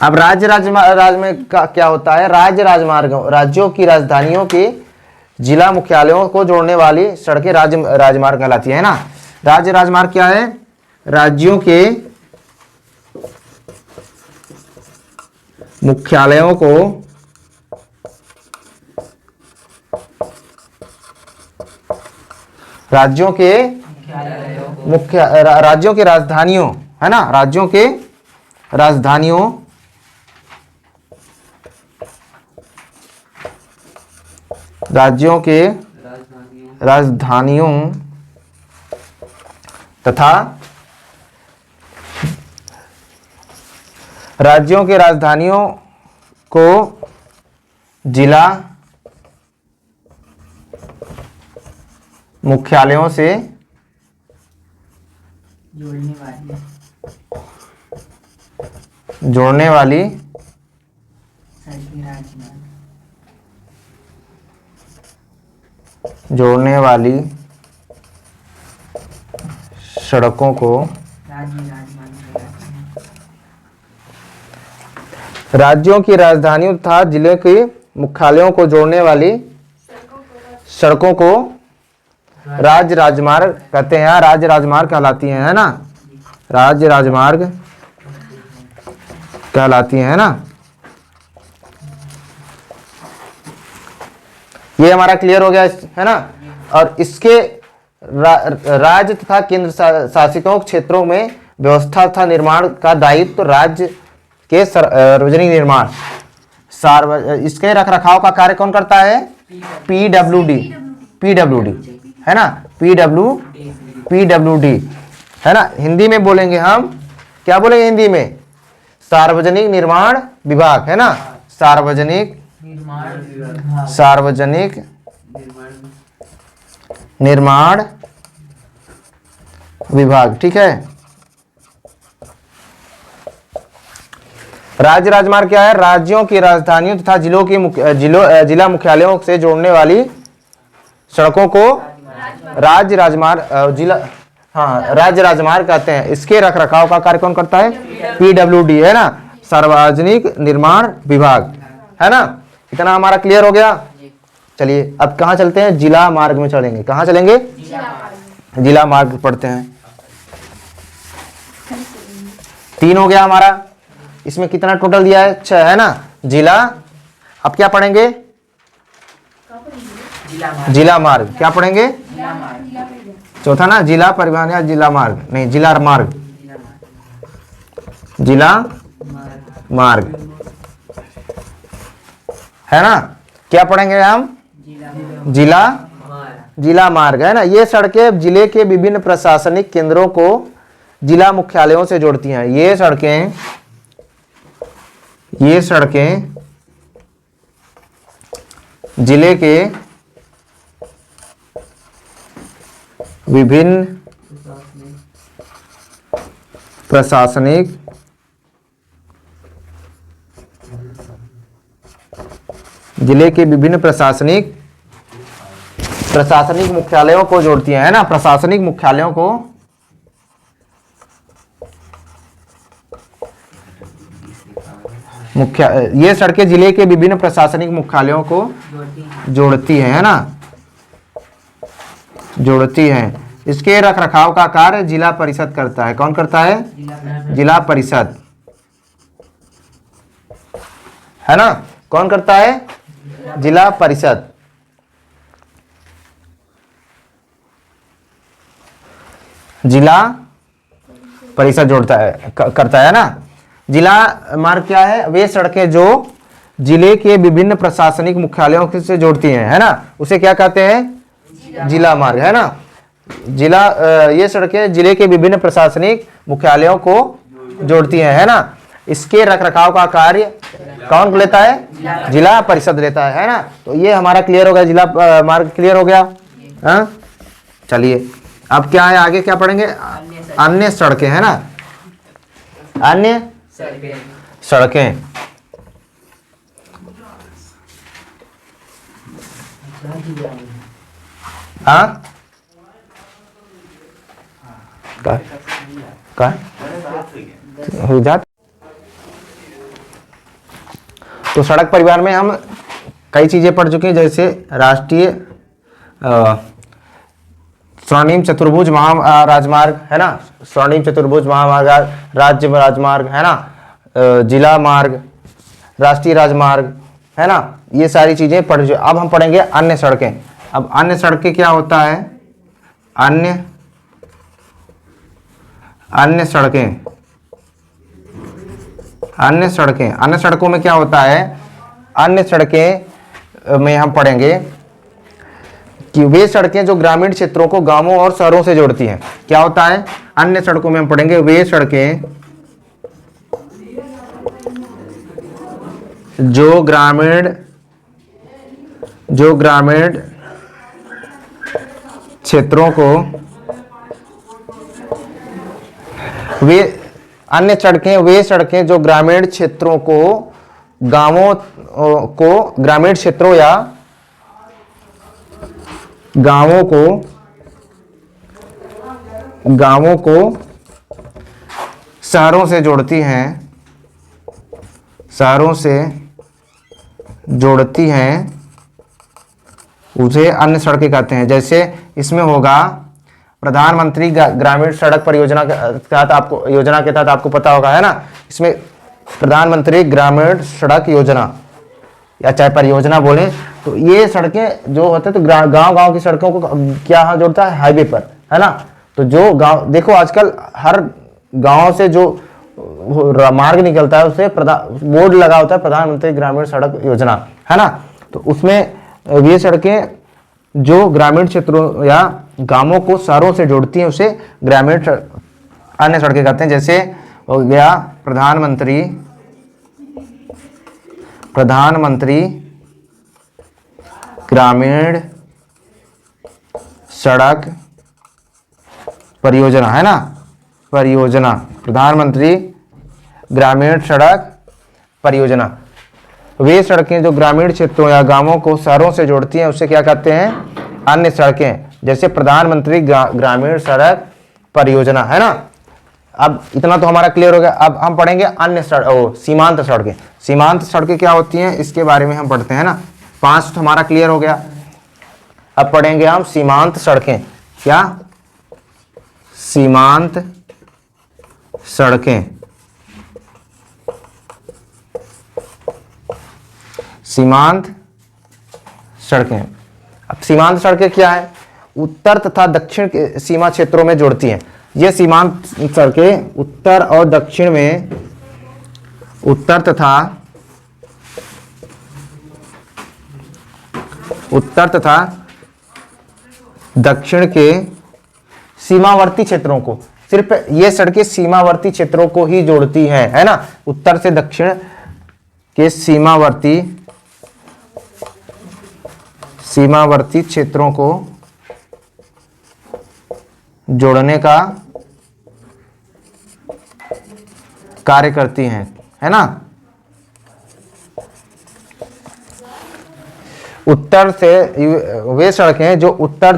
अब राज्य राजमार्ग का क्या होता है? राज्य राजमार्ग राज्यों की राजधानियों के जिला मुख्यालयों को जोड़ने वाली सड़कें राज्य राजमार्ग कहलाती है ना। राज्य राजमार्ग क्या है? राज्यों के मुख्यालयों को राज्यों के राजधानियों, है ना, राज्यों के राजधानियों तथा राज्यों के राजधानियों को जिला मुख्यालयों से जोड़ने वाली सड़कों को राज्यों की राजधानियों तथा जिले के मुख्यालयों को जोड़ने वाली सड़कों को राज्य राजमार्ग कहते हैं। राज्य राजमार्ग कहलाती हैं, है ना, राज्य राजमार्ग कहलाती हैं, है ना। ये हमारा क्लियर हो गया, है ना। और इसके राज्य तथा केंद्र शासितों क्षेत्रों में व्यवस्था तथा निर्माण का दायित्व राज्य के सार्वजनिक निर्माण इसके रखरखाव का कार्य कौन करता है? पीडब्ल्यूडी है ना, पीडब्ल्यूडी है ना। हिंदी में बोलेंगे हम, क्या बोलेंगे हिंदी में? सार्वजनिक निर्माण विभाग, है ना, सार्वजनिक निर्माण विभाग, ठीक है। राज्य राजमार्ग क्या है? राज्यों की राजधानियों तथा जिलों के जिला मुख्यालयों से जोड़ने वाली सड़कों को राज्य राजमार्ग कहते हैं। इसके रखरखाव का कार्य कौन करता है? पीडब्ल्यूडी, है ना, सार्वजनिक निर्माण विभाग, है ना। इतना हमारा क्लियर हो गया। चलिए अब कहाँ चलते हैं? जिला मार्ग में चलेंगे। कहाँ चलेंगे? जिला मार्ग पढ़ते हैं। 3 हो गया हमारा। इसमें कितना टोटल दिया है? 6, है ना। जिला, अब क्या पढ़ेंगे? जिला मार्ग। क्या पढ़ेंगे? चौथा ना, जिला परिवहन या जिला मार्ग, नहीं, जिला मार्ग, जिला मार्ग, है ना। क्या पढ़ेंगे हम? जिला मार्ग, है ना। ये सड़कें जिले के विभिन्न प्रशासनिक केंद्रों को जिला मुख्यालयों से जोड़ती हैं। ये सड़कें जिले के विभिन्न प्रशासनिक मुख्यालयों को जोड़ती हैं, है ना, प्रशासनिक मुख्यालयों को ये सड़कें जिले के विभिन्न प्रशासनिक मुख्यालयों को जोड़ती हैं, है ना, जोड़ती हैं। इसके रखरखाव का कार्य जिला परिषद करता है। कौन करता है? जिला परिषद, है ना। कौन करता है? जिला परिषद। जिला परिषद जोड़ता है, करता है ना। जिला मार्ग क्या है? वे सड़कें जो जिले के विभिन्न प्रशासनिक मुख्यालयों से जोड़ती हैं, है ना, उसे क्या कहते हैं? जिला मार्ग, है ना। ये सड़कें जिले के विभिन्न प्रशासनिक मुख्यालयों को जोड़ती हैं, है ना। इसके रखरखाव का कार्य कौन लेता है? जिला परिषद लेता है ना। तो ये हमारा क्लियर हो गया, जिला मार्ग क्लियर हो गया। हाँ, चलिए अब क्या है, आगे क्या पढ़ेंगे? अन्य सड़कें, है ना, अन्य सड़कें। हाँ, हो जात। तो सड़क परिवहन में हम कई चीज़ें पढ़ चुके हैं, जैसे राष्ट्रीय स्वर्णिम चतुर्भुज महाराजमार्ग है ना, स्वर्णिम चतुर्भुज महामार्ग, राज्य राजमार्ग है ना, जिला मार्ग, राष्ट्रीय राजमार्ग है ना, ये सारी चीजें पढ़ चुके। अब हम पढ़ेंगे अन्य सड़कें। अब अन्य सड़कें क्या होता है, अन्य सड़कों में क्या होता है, अन्य सड़कें में हम पढ़ेंगे कि वे सड़कें जो ग्रामीण क्षेत्रों को गांवों और शहरों से जोड़ती हैं। क्या होता है, अन्य सड़कों में हम पढ़ेंगे वे सड़कें जो ग्रामीण क्षेत्रों को, वे अन्य सड़कें वे सड़कें जो ग्रामीण क्षेत्रों को गांवों को, ग्रामीण क्षेत्रों या गांवों को शहरों से जोड़ती हैं, उसे अन्य सड़कें कहते हैं। जैसे इसमें होगा प्रधानमंत्री ग्रामीण सड़क परियोजना के तहत, आपको योजना के तहत आपको पता होगा है ना, इसमें प्रधानमंत्री ग्रामीण सड़क योजना या चाहे परियोजना बोलें, तो ये सड़कें जो होते हैं तो गांव की सड़कों को क्या जोड़ता है, हाईवे पर है ना। तो जो गांव, देखो आजकल हर गांव से जो मार्ग निकलता है उसे बोर्ड लगा होता है प्रधानमंत्री ग्रामीण सड़क योजना है ना, तो उसमें ये सड़कें जो ग्रामीण क्षेत्रों या गांवों को शहरों से जोड़ती हैं उसे ग्रामीण अन्य सड़कें कहते हैं। जैसे हो गया प्रधानमंत्री ग्रामीण सड़क परियोजना है ना, परियोजना, प्रधानमंत्री ग्रामीण सड़क परियोजना। वे सड़कें जो ग्रामीण क्षेत्रों या गांवों को शहरों से जोड़ती हैं उसे क्या कहते हैं, अन्य सड़कें। जैसे प्रधानमंत्री ग्रामीण सड़क परियोजना है ना। अब इतना तो हमारा क्लियर हो गया। अब हम पढ़ेंगे अन्य सीमांत सड़कें। सीमांत सड़कें क्या होती हैं इसके बारे में हम पढ़ते हैं ना। 5 तो हमारा क्लियर हो गया। अब पढ़ेंगे हम सीमांत सड़कें। क्या, सीमांत सड़कें। सीमांत सड़कें। अब सीमांत सड़कें क्या है, उत्तर तथा दक्षिण के सीमा क्षेत्रों में जोड़ती हैं। ये सीमांत सड़कें उत्तर और दक्षिण में, उत्तर तथा दक्षिण के सीमावर्ती क्षेत्रों को, सिर्फ ये सड़कें सीमावर्ती क्षेत्रों को ही जोड़ती हैं है ना। उत्तर से दक्षिण के सीमावर्ती क्षेत्रों को जोड़ने का कार्य करती हैं है ना। उत्तर से वे सड़कें जो उत्तर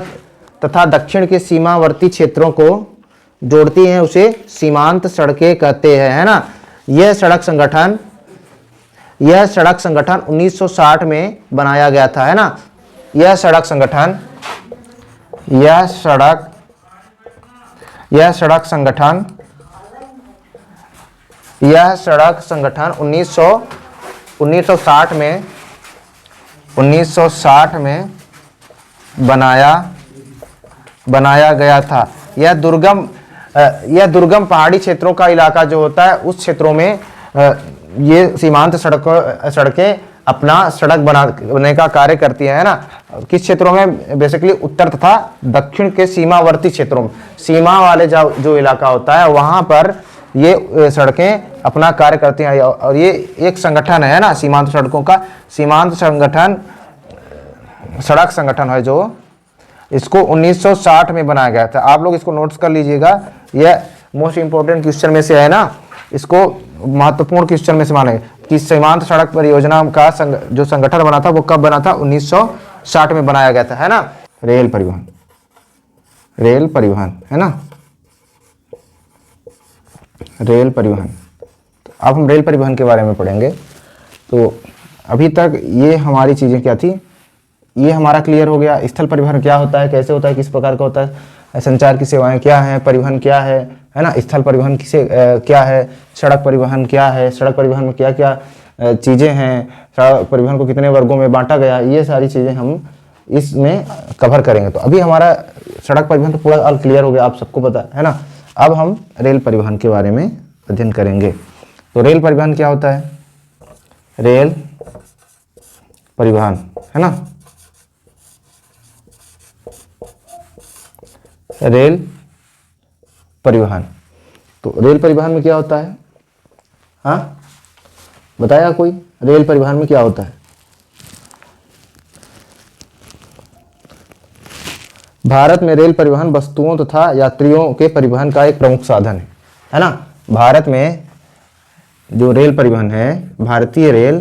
तथा दक्षिण के सीमावर्ती क्षेत्रों को जोड़ती हैं उसे सीमांत सड़कें कहते हैं है ना। यह सड़क संगठन 1960 में बनाया गया था है ना। यह सड़क संगठन 1960 में बनाया गया था। यह दुर्गम पहाड़ी क्षेत्रों का इलाका जो होता है उस क्षेत्रों में ये सीमांत सड़कें अपना सड़क बनाने का कार्य करती है ना। किस क्षेत्रों में, बेसिकली उत्तर तथा दक्षिण के सीमावर्ती क्षेत्रों में, सीमा वाले जो इलाका होता है वहां पर ये सड़कें अपना कार्य करती हैं। और ये एक संगठन है ना सीमांत सड़कों का। सीमांत संगठन सड़क संगठन है जो इसको 1960 में बनाया गया था। आप लोग इसको नोट्स कर लीजिएगा, यह मोस्ट इंपोर्टेंट क्वेश्चन में से है ना। इसको महत्वपूर्ण क्वेश्चन में से माने कि सीमांत सड़क परियोजना का जो संगठन बना था वो कब बना था, 1960 में बनाया गया था है ना। रेल परिवहन है ना, रेल परिवहन। अब हम रेल परिवहन के बारे में पढ़ेंगे। तो अभी तक ये हमारी चीज़ें क्या थी, ये हमारा क्लियर हो गया। स्थल परिवहन क्या होता है, कैसे होता है, किस प्रकार का होता है, संचार की सेवाएं क्या हैं, परिवहन क्या है ना, स्थल परिवहन किसे क्या है, सड़क परिवहन क्या है, सड़क परिवहन में क्या क्या चीज़ें हैं, सड़क परिवहन को कितने वर्गों में बांटा गया, ये सारी चीज़ें हम इसमें कवर करेंगे। तो अभी हमारा सड़क परिवहन तो पूरा ऑल क्लियर हो गया, आप सबको पता है ना। अब हम रेल परिवहन के बारे में अध्ययन करेंगे। तो रेल परिवहन क्या होता है, रेल परिवहन है ना, रेल परिवहन। तो रेल परिवहन में क्या होता है, हाँ बताया कोई, रेल परिवहन में क्या होता है? भारत में रेल परिवहन वस्तुओं तथा यात्रियों के परिवहन का एक प्रमुख साधन है ना। भारत में जो रेल परिवहन है, भारतीय रेल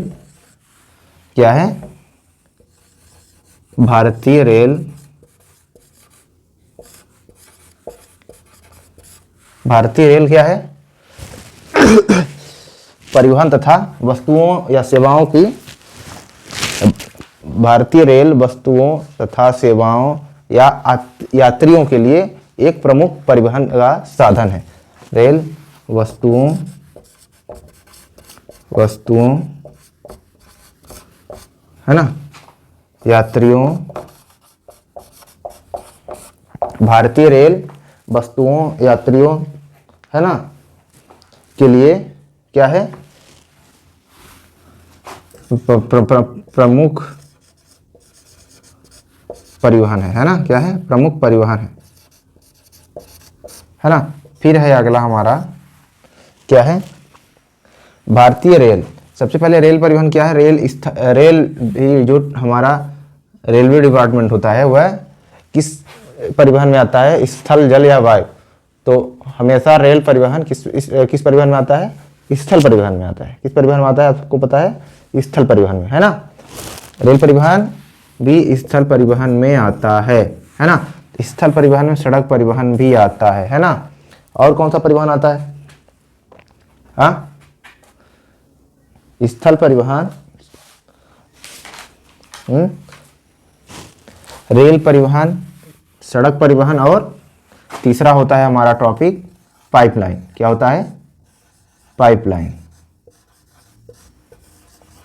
क्या है, भारतीय रेल, भारतीय रेल क्या है, परिवहन तथा वस्तुओं या सेवाओं की, भारतीय रेल वस्तुओं तथा सेवाओं या यात्रियों के लिए एक प्रमुख परिवहन का साधन है। रेल वस्तुओं है ना, यात्रियों, भारतीय रेल वस्तुओं यात्रियों है ना के लिए क्या है, प्रमुख परिवहन है ना, क्या है, प्रमुख परिवहन है ना। फिर है अगला हमारा क्या है, भारतीय रेल। सबसे पहले रेल परिवहन क्या है, रेल भी जो हमारा रेलवे डिपार्टमेंट होता है वह किस परिवहन में आता है, स्थल, जल या वायु। तो हमेशा रेल परिवहन किस परिवहन में आता है, स्थल परिवहन में आता है। किस परिवहन में आता है आपको पता है, स्थल परिवहन में है ना। रेल परिवहन भी स्थल परिवहन में आता है ना। स्थल परिवहन में सड़क परिवहन भी आता है ना। और कौन सा परिवहन आता है, हाँ, स्थल परिवहन, रेल परिवहन, सड़क परिवहन, और तीसरा होता है हमारा टॉपिक पाइपलाइन। क्या होता है, पाइपलाइन,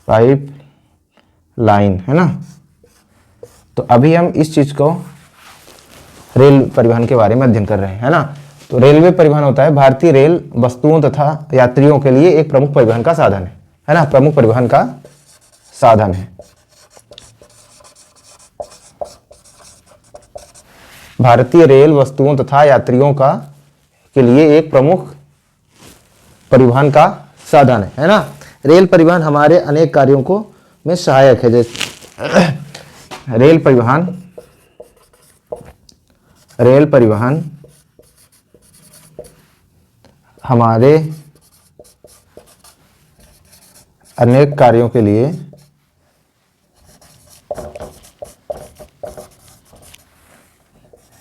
पाइपलाइन है ना। तो अभी हम इस चीज को रेल परिवहन के बारे में अध्ययन कर रहे हैं है ना। तो रेलवे परिवहन होता है भारतीय रेल वस्तुओं तथा यात्रियों के लिए एक प्रमुख परिवहन का साधन है ना, प्रमुख परिवहन का साधन है। भारतीय रेल वस्तुओं तथा यात्रियों का के लिए एक प्रमुख परिवहन का साधन है ना। रेल परिवहन हमारे अनेक कार्यों को में सहायक है। जैसे रेल परिवहन हमारे अनेक कार्यों के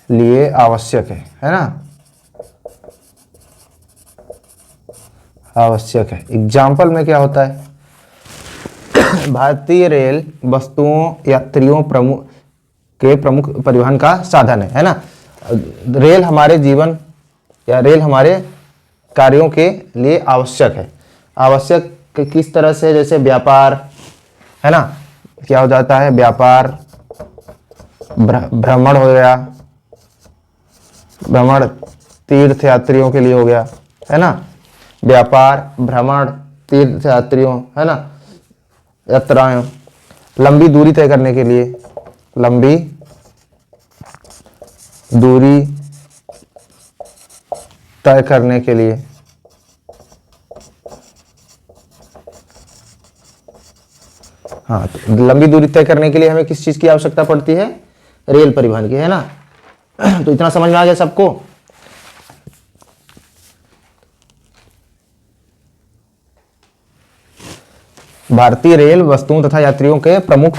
लिए आवश्यक है ना, आवश्यक है। एग्जाम्पल में क्या होता है, भारतीय रेल वस्तुओं यात्रियों प्रमुख परिवहन का साधन है ना। रेल हमारे जीवन या रेल हमारे कार्यों के लिए आवश्यक है। आवश्यक किस तरह से, जैसे व्यापार है ना, क्या हो जाता है, व्यापार, भ्रमण हो गया, भ्रमण तीर्थ यात्रियों के लिए हो गया है ना, व्यापार, भ्रमण, तीर्थ यात्रियों है ना, यात्राएं, लंबी दूरी तय करने के लिए, लंबी दूरी तय करने के लिए, हाँ, तो लंबी दूरी तय करने के लिए हमें किस चीज की आवश्यकता पड़ती है, रेल परिवहन की है ना। तो इतना समझ में आ गया सबको। भारतीय रेल वस्तुओं तथा यात्रियों के प्रमुख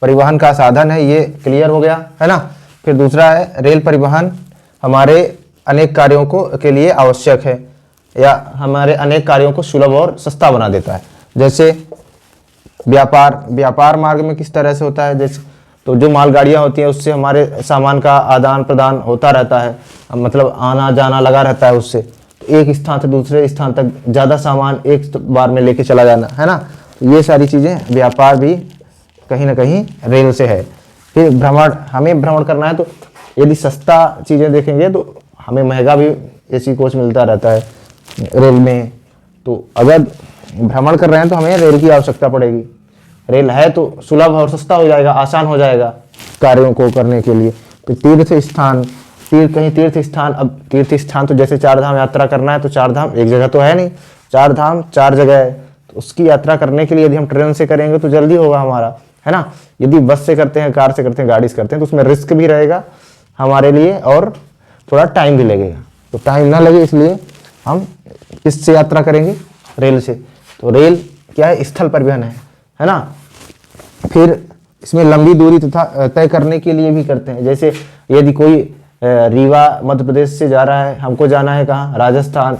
परिवहन का साधन है, ये क्लियर हो गया है ना। फिर दूसरा है रेल परिवहन हमारे अनेक कार्यों के लिए आवश्यक है या हमारे अनेक कार्यों को सुलभ और सस्ता बना देता है। जैसे व्यापार मार्ग में किस तरह से होता है, जैसे तो जो मालगाड़ियाँ होती हैं उससे हमारे सामान का आदान प्रदान होता रहता है, मतलब आना जाना लगा रहता है उससे। तो एक स्थान से दूसरे स्थान तक ज़्यादा सामान एक बार में लेके चला जाना है ना, तो ये सारी चीज़ें व्यापार भी कहीं ना कहीं रेल से है। फिर भ्रमण, हमें भ्रमण करना है तो यदि सस्ता चीज़ें देखेंगे तो हमें महंगा भी एसी कोच मिलता रहता है रेल में। तो अगर भ्रमण कर रहे हैं तो हमें रेल की आवश्यकता पड़ेगी। रेल है तो सुलभ और सस्ता हो जाएगा, आसान हो जाएगा कार्यों को करने के लिए। तो तीर्थ स्थान, तीर्थ स्थान, अब तीर्थ स्थान तो जैसे चार धाम यात्रा करना है तो चार धाम एक जगह तो है नहीं, चार धाम चार जगह है। तो उसकी यात्रा करने के लिए यदि हम ट्रेन से करेंगे तो जल्दी होगा हमारा, है ना। यदि बस से करते हैं, कार से करते हैं, गाड़ी से करते हैं तो उसमें रिस्क भी रहेगा हमारे लिए और थोड़ा टाइम भी लगेगा। तो टाइम ना लगे इसलिए हम किससे यात्रा करेंगे, रेल से। तो रेल क्या है, स्थल परिवहन है ना। फिर इसमें लंबी दूरी तथा तय करने के लिए भी करते हैं। जैसे यदि कोई रीवा मध्य प्रदेश से जा रहा है, हमको जाना है कहाँ, राजस्थान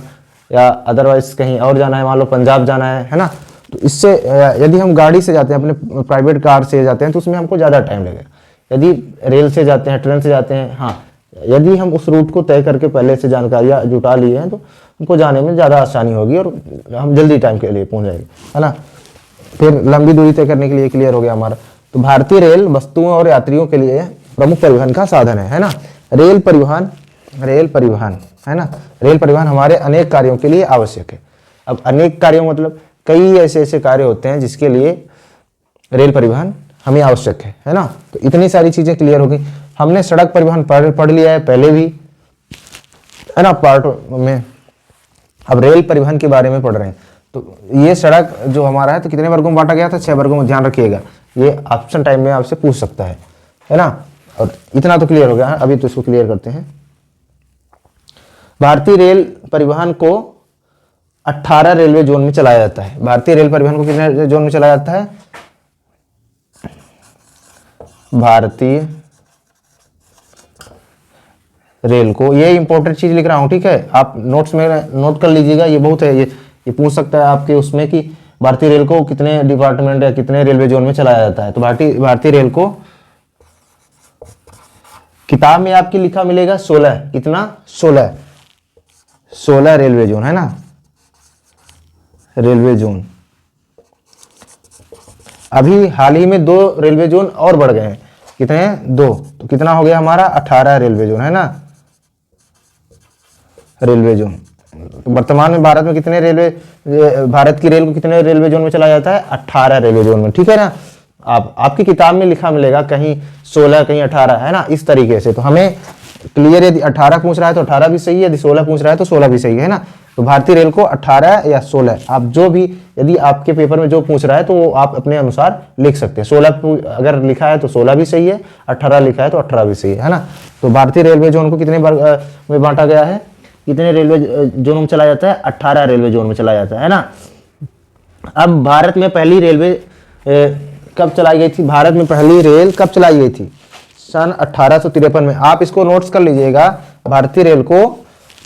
या अदरवाइज कहीं और जाना है, मान लो पंजाब जाना है ना। तो इससे यदि हम गाड़ी से जाते हैं, अपने प्राइवेट कार से जाते हैं तो उसमें हमको ज़्यादा टाइम लगेगा। यदि रेल से जाते हैं, ट्रेन से जाते हैं, हाँ, यदि हम उस रूट को तय करके पहले से जानकारियाँ जुटा लिए हैं तो हमको जाने में ज़्यादा आसानी होगी और हम जल्दी टाइम के लिए पहुँच जाएंगे, है ना। फिर लंबी दूरी तय करने के लिए क्लियर हो गया हमारा। तो भारतीय रेल वस्तुओं और यात्रियों के लिए प्रमुख परिवहन का साधन है ना। रेल परिवहन है ना। रेल परिवहन हमारे अनेक कार्यों के लिए आवश्यक है। अब अनेक कार्यों मतलब कई ऐसे कार्य होते हैं जिसके लिए रेल परिवहन हमें आवश्यक है ना। तो इतनी सारी चीजें क्लियर हो गई। हमने सड़क परिवहन पढ़ लिया है पहले भी, है ना, पार्ट में। अब रेल परिवहन के बारे में पढ़ रहे हैं। तो ये सड़क जो हमारा है तो कितने वर्गों में बांटा गया था, 6 वर्गों में, ध्यान रखिएगा। ये ऑप्शन टाइम में आपसे पूछ सकता है ना। और इतना तो क्लियर हो गया है। अभी तो इसको क्लियर करते हैं। भारतीय रेल परिवहन को 18 रेलवे जोन में चलाया जाता है। भारतीय रेल परिवहन को कितने जोन में चलाया जाता है, भारतीय रेल को, ये इंपॉर्टेंट चीज लिख रहा हूं, ठीक है। आप नोट्स में नोट कर लीजिएगा, ये बहुत है। ये पूछ सकता है आपके उसमें कि भारतीय रेल को कितने डिपार्टमेंट या कितने रेलवे जोन में चलाया जाता है। तो भारतीय रेल को किताब में आपकी लिखा मिलेगा 16, कितना, 16 रेलवे जोन, है ना, रेलवे जोन। अभी हाल ही में 2 रेलवे जोन और बढ़ गए हैं, कितने हैं, 2। तो कितना हो गया हमारा, 18 रेलवे जोन, है ना, रेलवे जोन। तो वर्तमान में भारत में कितने भारत की रेल को कितने रेलवे जोन में चलाया जाता है, 18 रेलवे जोन में, ठीक है ना। आपकी किताब में लिखा मिलेगा कहीं 16 कहीं 18, है ना, इस तरीके से। तो हमें क्लियर, यदि 18 पूछ रहा है तो 18 भी सही है, यदि 16 पूछ रहा है तो 16 भी सही है ना। तो भारतीय रेल को 18 या 16, आप जो भी, यदि आपके पेपर में जो पूछ रहा है तो वो आप अपने अनुसार लिख सकते हैं। 16 अगर लिखा है तो 16 भी सही है, 18 लिखा है तो 18 भी सही है ना। तो भारतीय रेलवे जोन को कितने वर्ग में बांटा गया है, कितने रेलवे जोन में चलाया जाता है, 18 रेलवे जोन में चलाया जाता है ना। अब भारत में पहली रेलवे कब चलाई गई थी, भारत में पहली रेल कब चलाई गई थी, सन 1853 में। आप इसको नोट्स कर लीजिएगा। भारतीय रेल को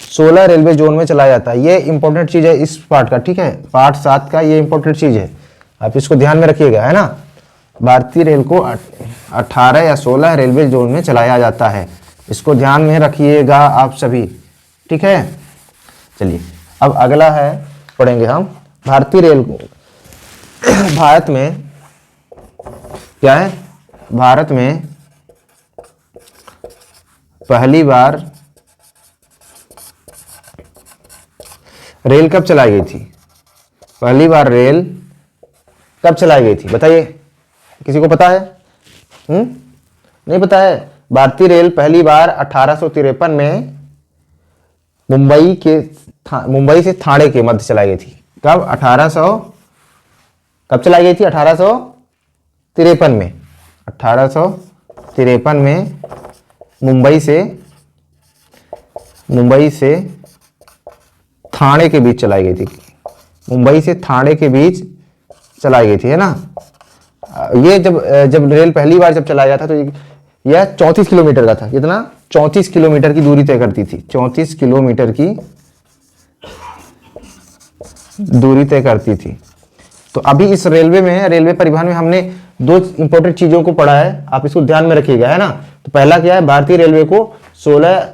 16 रेलवे जोन में चलाया जाता है। ये इंपॉर्टेंट चीज है इस पार्ट का, ठीक है, पार्ट 7 का ये इंपॉर्टेंट चीज है, आप इसको ध्यान में रखिएगा, है ना। भारतीय रेल को 18 या 16 रेलवे जोन में चलाया जाता है, इसको ध्यान में रखिएगा आप सभी, ठीक है। चलिए अब अगला है, पढ़ेंगे हम भारतीय रेल को। भारत में क्या है, भारत में पहली बार रेल कब चलाई गई थी, पहली बार रेल कब चलाई गई थी, बताइए, किसी को पता है? नहीं पता है। भारतीय रेल पहली बार 1853 में मुंबई से थाने के मध्य चलाई गई थी। कब, 1800 कब चलाई गई थी, 1853 में, 1853 में मुंबई से थाने के बीच चलाई गई थी, मुंबई से थाने के बीच चलाई गई थी, है ना। ये जब रेल पहली बार जब चलाया था तो यह 34 किलोमीटर का था, कितना, 34 किलोमीटर की दूरी तय करती थी, 34 किलोमीटर की दूरी तय करती थी। तो अभी इस रेलवे परिवहन में हमने दो इंपॉर्टेंट चीजों को पढ़ा है, आप इसको ध्यान में रखिएगा, है ना। तो पहला क्या है, भारतीय रेलवे को 16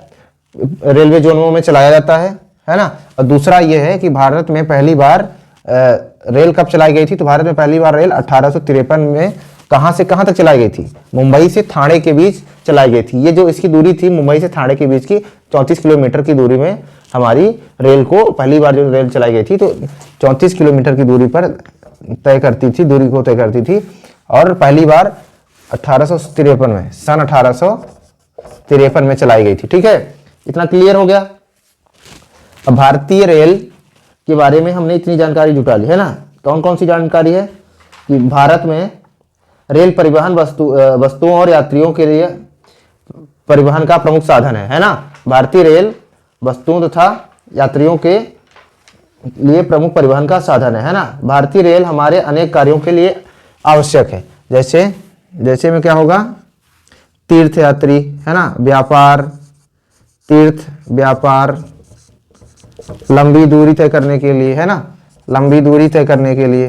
रेलवे जोनों में चलाया जाता है ना। और दूसरा ये है कि भारत में पहली बार रेल कब चलाई गई थी, तो भारत में पहली बार रेल 1853 में कहां से कहां तक चलाई गई थी, मुंबई से ठाणे के बीच चलाई गई थी। ये जो इसकी दूरी थी मुंबई से ठाणे के बीच की 34 किलोमीटर की दूरी में हमारी रेल को पहली बार जो रेल चलाई गई थी, तो 34 किलोमीटर की दूरी पर तय करती थी, दूरी को तय करती थी। और पहली बार 1853 में, सन 1853 में चलाई गई थी। ठीक है, इतना क्लियर हो गया। अब भारतीय रेल के बारे में हमने इतनी जानकारी जुटा ली, है ना। कौन कौन सी जानकारी है कि भारत में रेल परिवहन वस्तुओं और यात्रियों के लिए परिवहन का प्रमुख साधन है ना। भारतीय रेल वस्तुओं तथा यात्रियों के लिए प्रमुख परिवहन का साधन है ना। भारतीय रेल हमारे अनेक कार्यों के लिए आवश्यक है, जैसे में क्या होगा, तीर्थ यात्री, है ना, व्यापार, तीर्थ व्यापार, लंबी दूरी तय करने के लिए, है ना, लंबी दूरी तय करने के लिए,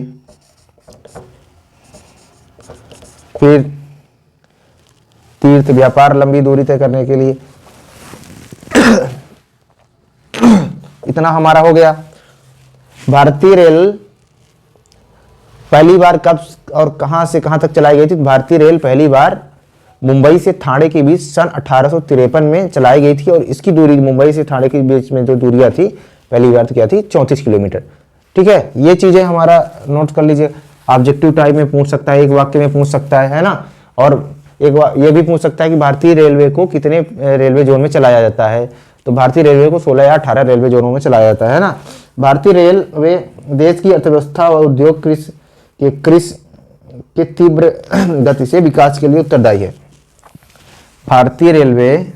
फिर तीर्थ व्यापार लंबी दूरी तय करने के लिए। इतना हमारा हो गया। भारतीय रेल पहली बार कब और कहां से कहां तक चलाई गई थी, भारतीय रेल पहली बार मुंबई से ठाणे के बीच सन 1853 में चलाई गई थी। और इसकी दूरी मुंबई से ठाणे के बीच में जो दूरियां थी पहली बार तो क्या थी, 34 किलोमीटर। ठीक है, ये चीजें हमारा नोट कर लीजिए। ऑब्जेक्टिव टाइप में पूछ सकता है, एक वाक्य में पूछ सकता है ना। और ये भी पूछ सकता है कि भारतीय रेलवे को कितने रेलवे जोन में चलाया जाता है, तो भारतीय रेलवे को 16 या 18 रेलवे जोनों में चलाया जाता है ना। भारतीय रेलवे देश की अर्थव्यवस्था और उद्योग कृषि के तीव्र गति से विकास के लिए उत्तरदायी है। भारतीय रेलवे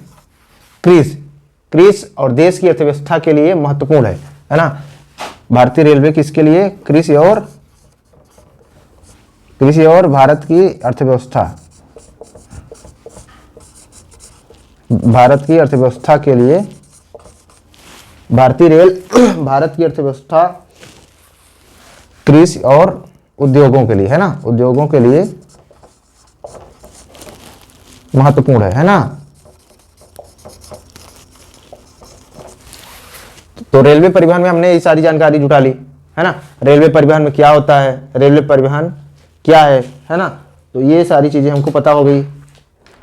कृषि और देश की अर्थव्यवस्था के लिए महत्वपूर्ण है ना। भारतीय रेलवे किसके लिए, कृषि और भारत की अर्थव्यवस्था, भारत की अर्थव्यवस्था के लिए भारतीय रेल भारत की अर्थव्यवस्था, कृषि और उद्योगों के लिए, है ना, उद्योगों के लिए महत्वपूर्ण है ना। तो रेलवे परिवहन में हमने ये सारी जानकारी जुटा ली, है ना। रेलवे परिवहन में क्या होता है, रेलवे परिवहन क्या है ना। तो ये सारी चीजें हमको पता हो गई।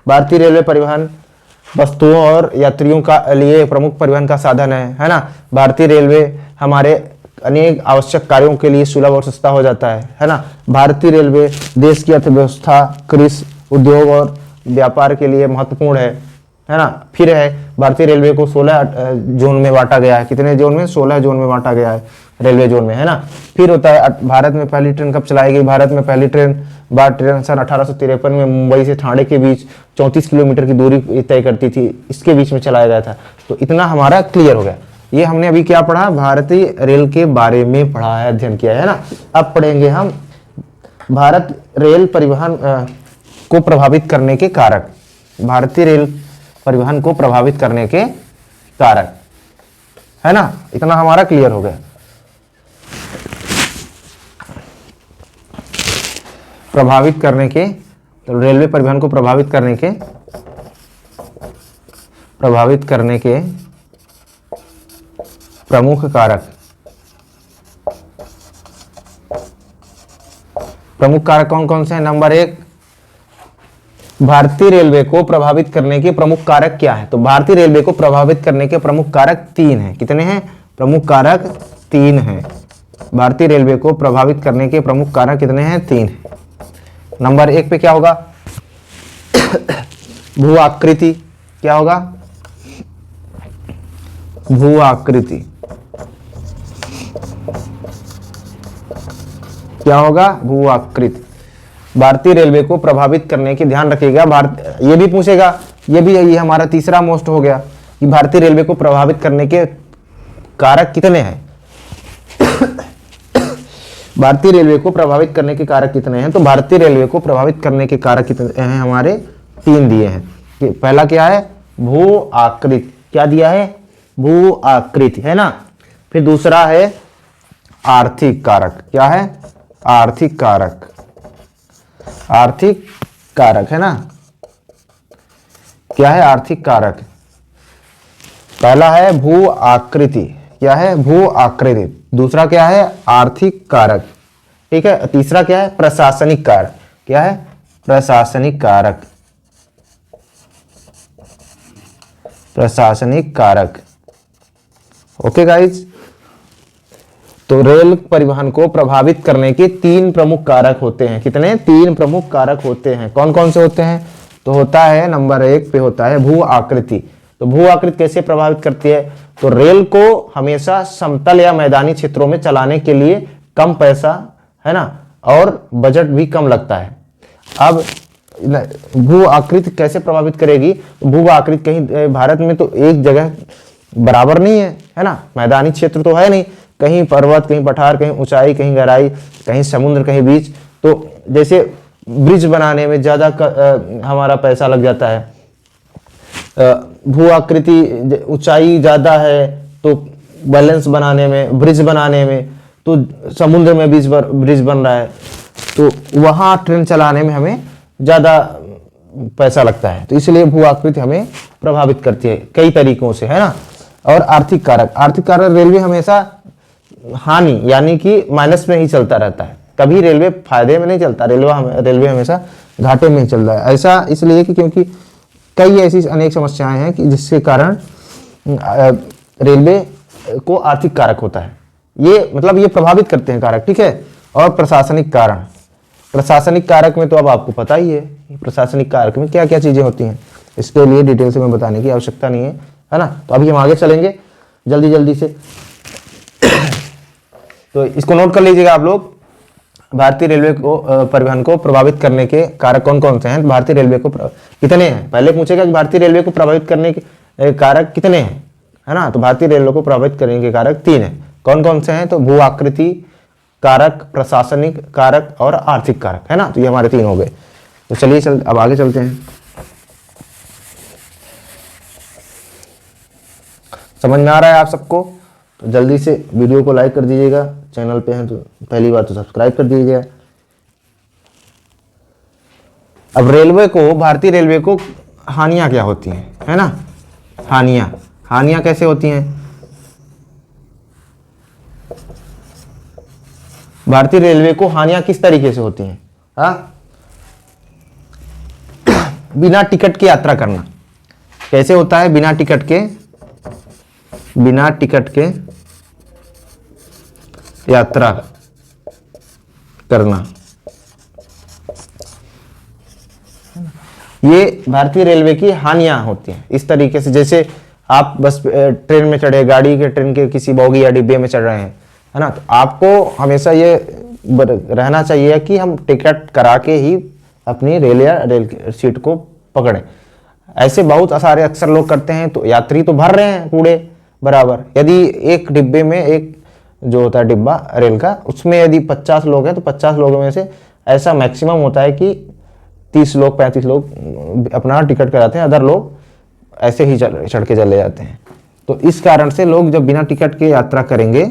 भारतीय रेलवे परिवहन वस्तुओं और यात्रियों का लिए प्रमुख परिवहन का साधन है ना। भारतीय रेलवे हमारे अनेक आवश्यक कार्यों के लिए सुलभ और सस्ता हो जाता है ना। भारतीय रेलवे देश की अर्थव्यवस्था, कृषि, उद्योग और व्यापार के लिए महत्वपूर्ण है ना। फिर है भारतीय रेलवे को 16 जोन में बांटा गया है। कितने जोन में, 16 जोन में बांटा गया है रेलवे जोन में, है ना। फिर होता है भारत में पहली ट्रेन कब चलाई गई, भारत में पहली ट्रेन सन 1853 में मुंबई से ठाणे के बीच 34 किलोमीटर की दूरी तय करती थी, इसके बीच में चलाया गया था। तो इतना हमारा क्लियर हो गया। ये हमने अभी क्या पढ़ा, भारतीय रेल के बारे में पढ़ा है, अध्ययन किया है ना। अब पढ़ेंगे हम भारत रेल परिवहन को प्रभावित करने के कारक, भारतीय रेल परिवहन को प्रभावित करने के कारक, है ना। इतना हमारा क्लियर हो गया। प्रभावित करने के, तो रेलवे परिवहन को प्रभावित करने के प्रमुख कारक, कौन कौन से हैं। नंबर 1, भारतीय रेलवे को प्रभावित करने के प्रमुख कारक क्या है। तो भारतीय रेलवे को प्रभावित करने के प्रमुख कारक 3 हैं। कितने हैं, प्रमुख कारक 3 हैं। भारतीय रेलवे को प्रभावित करने के प्रमुख कारक कितने हैं, 3 हैं। नंबर 1 पे क्या होगा, भू आकृति। क्या होगा, भू आकृति। क्या होगा, भू आकृति। भारतीय रेलवे को प्रभावित करने की, ध्यान रखिएगा, ये भी पूछेगा, ये हमारा तीसरा मोस्ट हो गया कि भारतीय रेलवे को प्रभावित करने के कारक कितने हैं। भारतीय रेलवे को प्रभावित करने के कारक कितने हैं, तो भारतीय रेलवे को प्रभावित करने के कारक कितने हैं, हमारे 3 दिए हैं। पहला क्या है, भू आकृति। क्या दिया है, भू आकृति, है ना। फिर दूसरा है आर्थिक कारक। क्या है, आर्थिक कारक, आर्थिक कारक है ना। क्या है आर्थिक कारक? पहला है भू आकृति, क्या है भू आकृति। दूसरा क्या है आर्थिक कारक, ठीक है। तीसरा क्या है प्रशासनिक कारक, क्या है प्रशासनिक कारक, प्रशासनिक कारक। ओके गाइज, तो रेल परिवहन को प्रभावित करने के 3 प्रमुख कारक होते हैं। कितने? 3 प्रमुख कारक होते हैं। कौन कौन से होते हैं? तो होता है नंबर 1 पे होता है भू आकृति। तो भू आकृति कैसे प्रभावित करती है? तो रेल को हमेशा समतल या मैदानी क्षेत्रों में चलाने के लिए कम पैसा है ना, और बजट भी कम लगता है। अब भू आकृति कैसे प्रभावित करेगी? भू आकृति कहीं भारत में तो एक जगह बराबर नहीं है ना, मैदानी क्षेत्र तो है नहीं, कहीं पर्वत, कहीं पठार, कहीं ऊंचाई, कहीं गहराई, कहीं समुद्र, कहीं बीच। तो जैसे ब्रिज बनाने में ज़्यादा हमारा पैसा लग जाता है, भू आकृति ऊंचाई ज़्यादा है तो बैलेंस बनाने में, ब्रिज बनाने में, तो समुद्र में ब्रिज बन रहा है तो वहाँ ट्रेन चलाने में हमें ज़्यादा पैसा लगता है। तो इसलिए भू आकृति हमें प्रभावित करती है कई तरीकों से, है ना। और आर्थिक कारक, आर्थिक कारक रेलवे हमेशा हानि यानी कि माइनस में ही चलता रहता है, कभी रेलवे फायदे में नहीं चलता, रेलवे हमेशा घाटे में ही चल रहा है। ऐसा इसलिए कि क्योंकि कई ऐसी अनेक समस्याएं हैं कि जिसके कारण रेलवे को आर्थिक कारक होता है, ये मतलब ये प्रभावित करते हैं कारक, ठीक है। और प्रशासनिक कारण, प्रशासनिक कारक में तो अब आपको पता ही है प्रशासनिक कारक में क्या क्या चीजें होती हैं, इसके लिए डिटेल से मैं बताने की आवश्यकता नहीं है ना। तो अभी हम आगे चलेंगे जल्दी जल्दी से। तो इसको नोट कर लीजिएगा आप लोग, भारतीय रेलवे को परिवहन को प्रभावित करने के कारक कौन कौन से हैं। भारतीय रेलवे को कितने हैं, पहले पूछेगा कि भारतीय रेलवे को प्रभावित करने के कारक कितने हैं, है ना। तो भारतीय रेलवे को प्रभावित करने के कारक 3 हैं। कौन कौन से हैं? तो भू आकृति कारक, प्रशासनिक कारक और आर्थिक कारक, है ना। तो ये हमारे 3 हो गए। तो चलिए अब आगे चलते हैं। समझ में आ रहा है आप सबको? तो जल्दी से वीडियो को लाइक कर दीजिएगा, चैनल पे हैं तो पहली बार तो सब्सक्राइब कर दीजिएगा। अब रेलवे को, भारतीय रेलवे को हानियां क्या होती हैं, है ना। हानियां कैसे होती हैं? भारतीय रेलवे को हानियां किस तरीके से होती हैं? बिना टिकट के यात्रा करना कैसे होता है? बिना टिकट के यात्रा करना, ये भारतीय रेलवे की हानियां होती हैं। इस तरीके से जैसे आप बस ट्रेन में चढ़े, ट्रेन के किसी बोगी या डिब्बे में चढ़ रहे हैं, है ना। तो आपको हमेशा ये रहना चाहिए कि हम टिकट करा के ही अपनी रेल सीट को पकड़ें। ऐसे बहुत सारे अक्सर लोग करते हैं, तो यात्री तो भर रहे हैं पूरे बराबर। यदि एक डिब्बे में, एक जो होता है डिब्बा रेल का, उसमें यदि 50 लोग हैं तो 50 लोगों में से ऐसा मैक्सिमम होता है कि 30 लोग 35 लोग अपना टिकट कराते हैं, अदर लोग ऐसे ही चढ़ के चले जाते हैं। तो इस कारण से लोग जब बिना टिकट के यात्रा करेंगे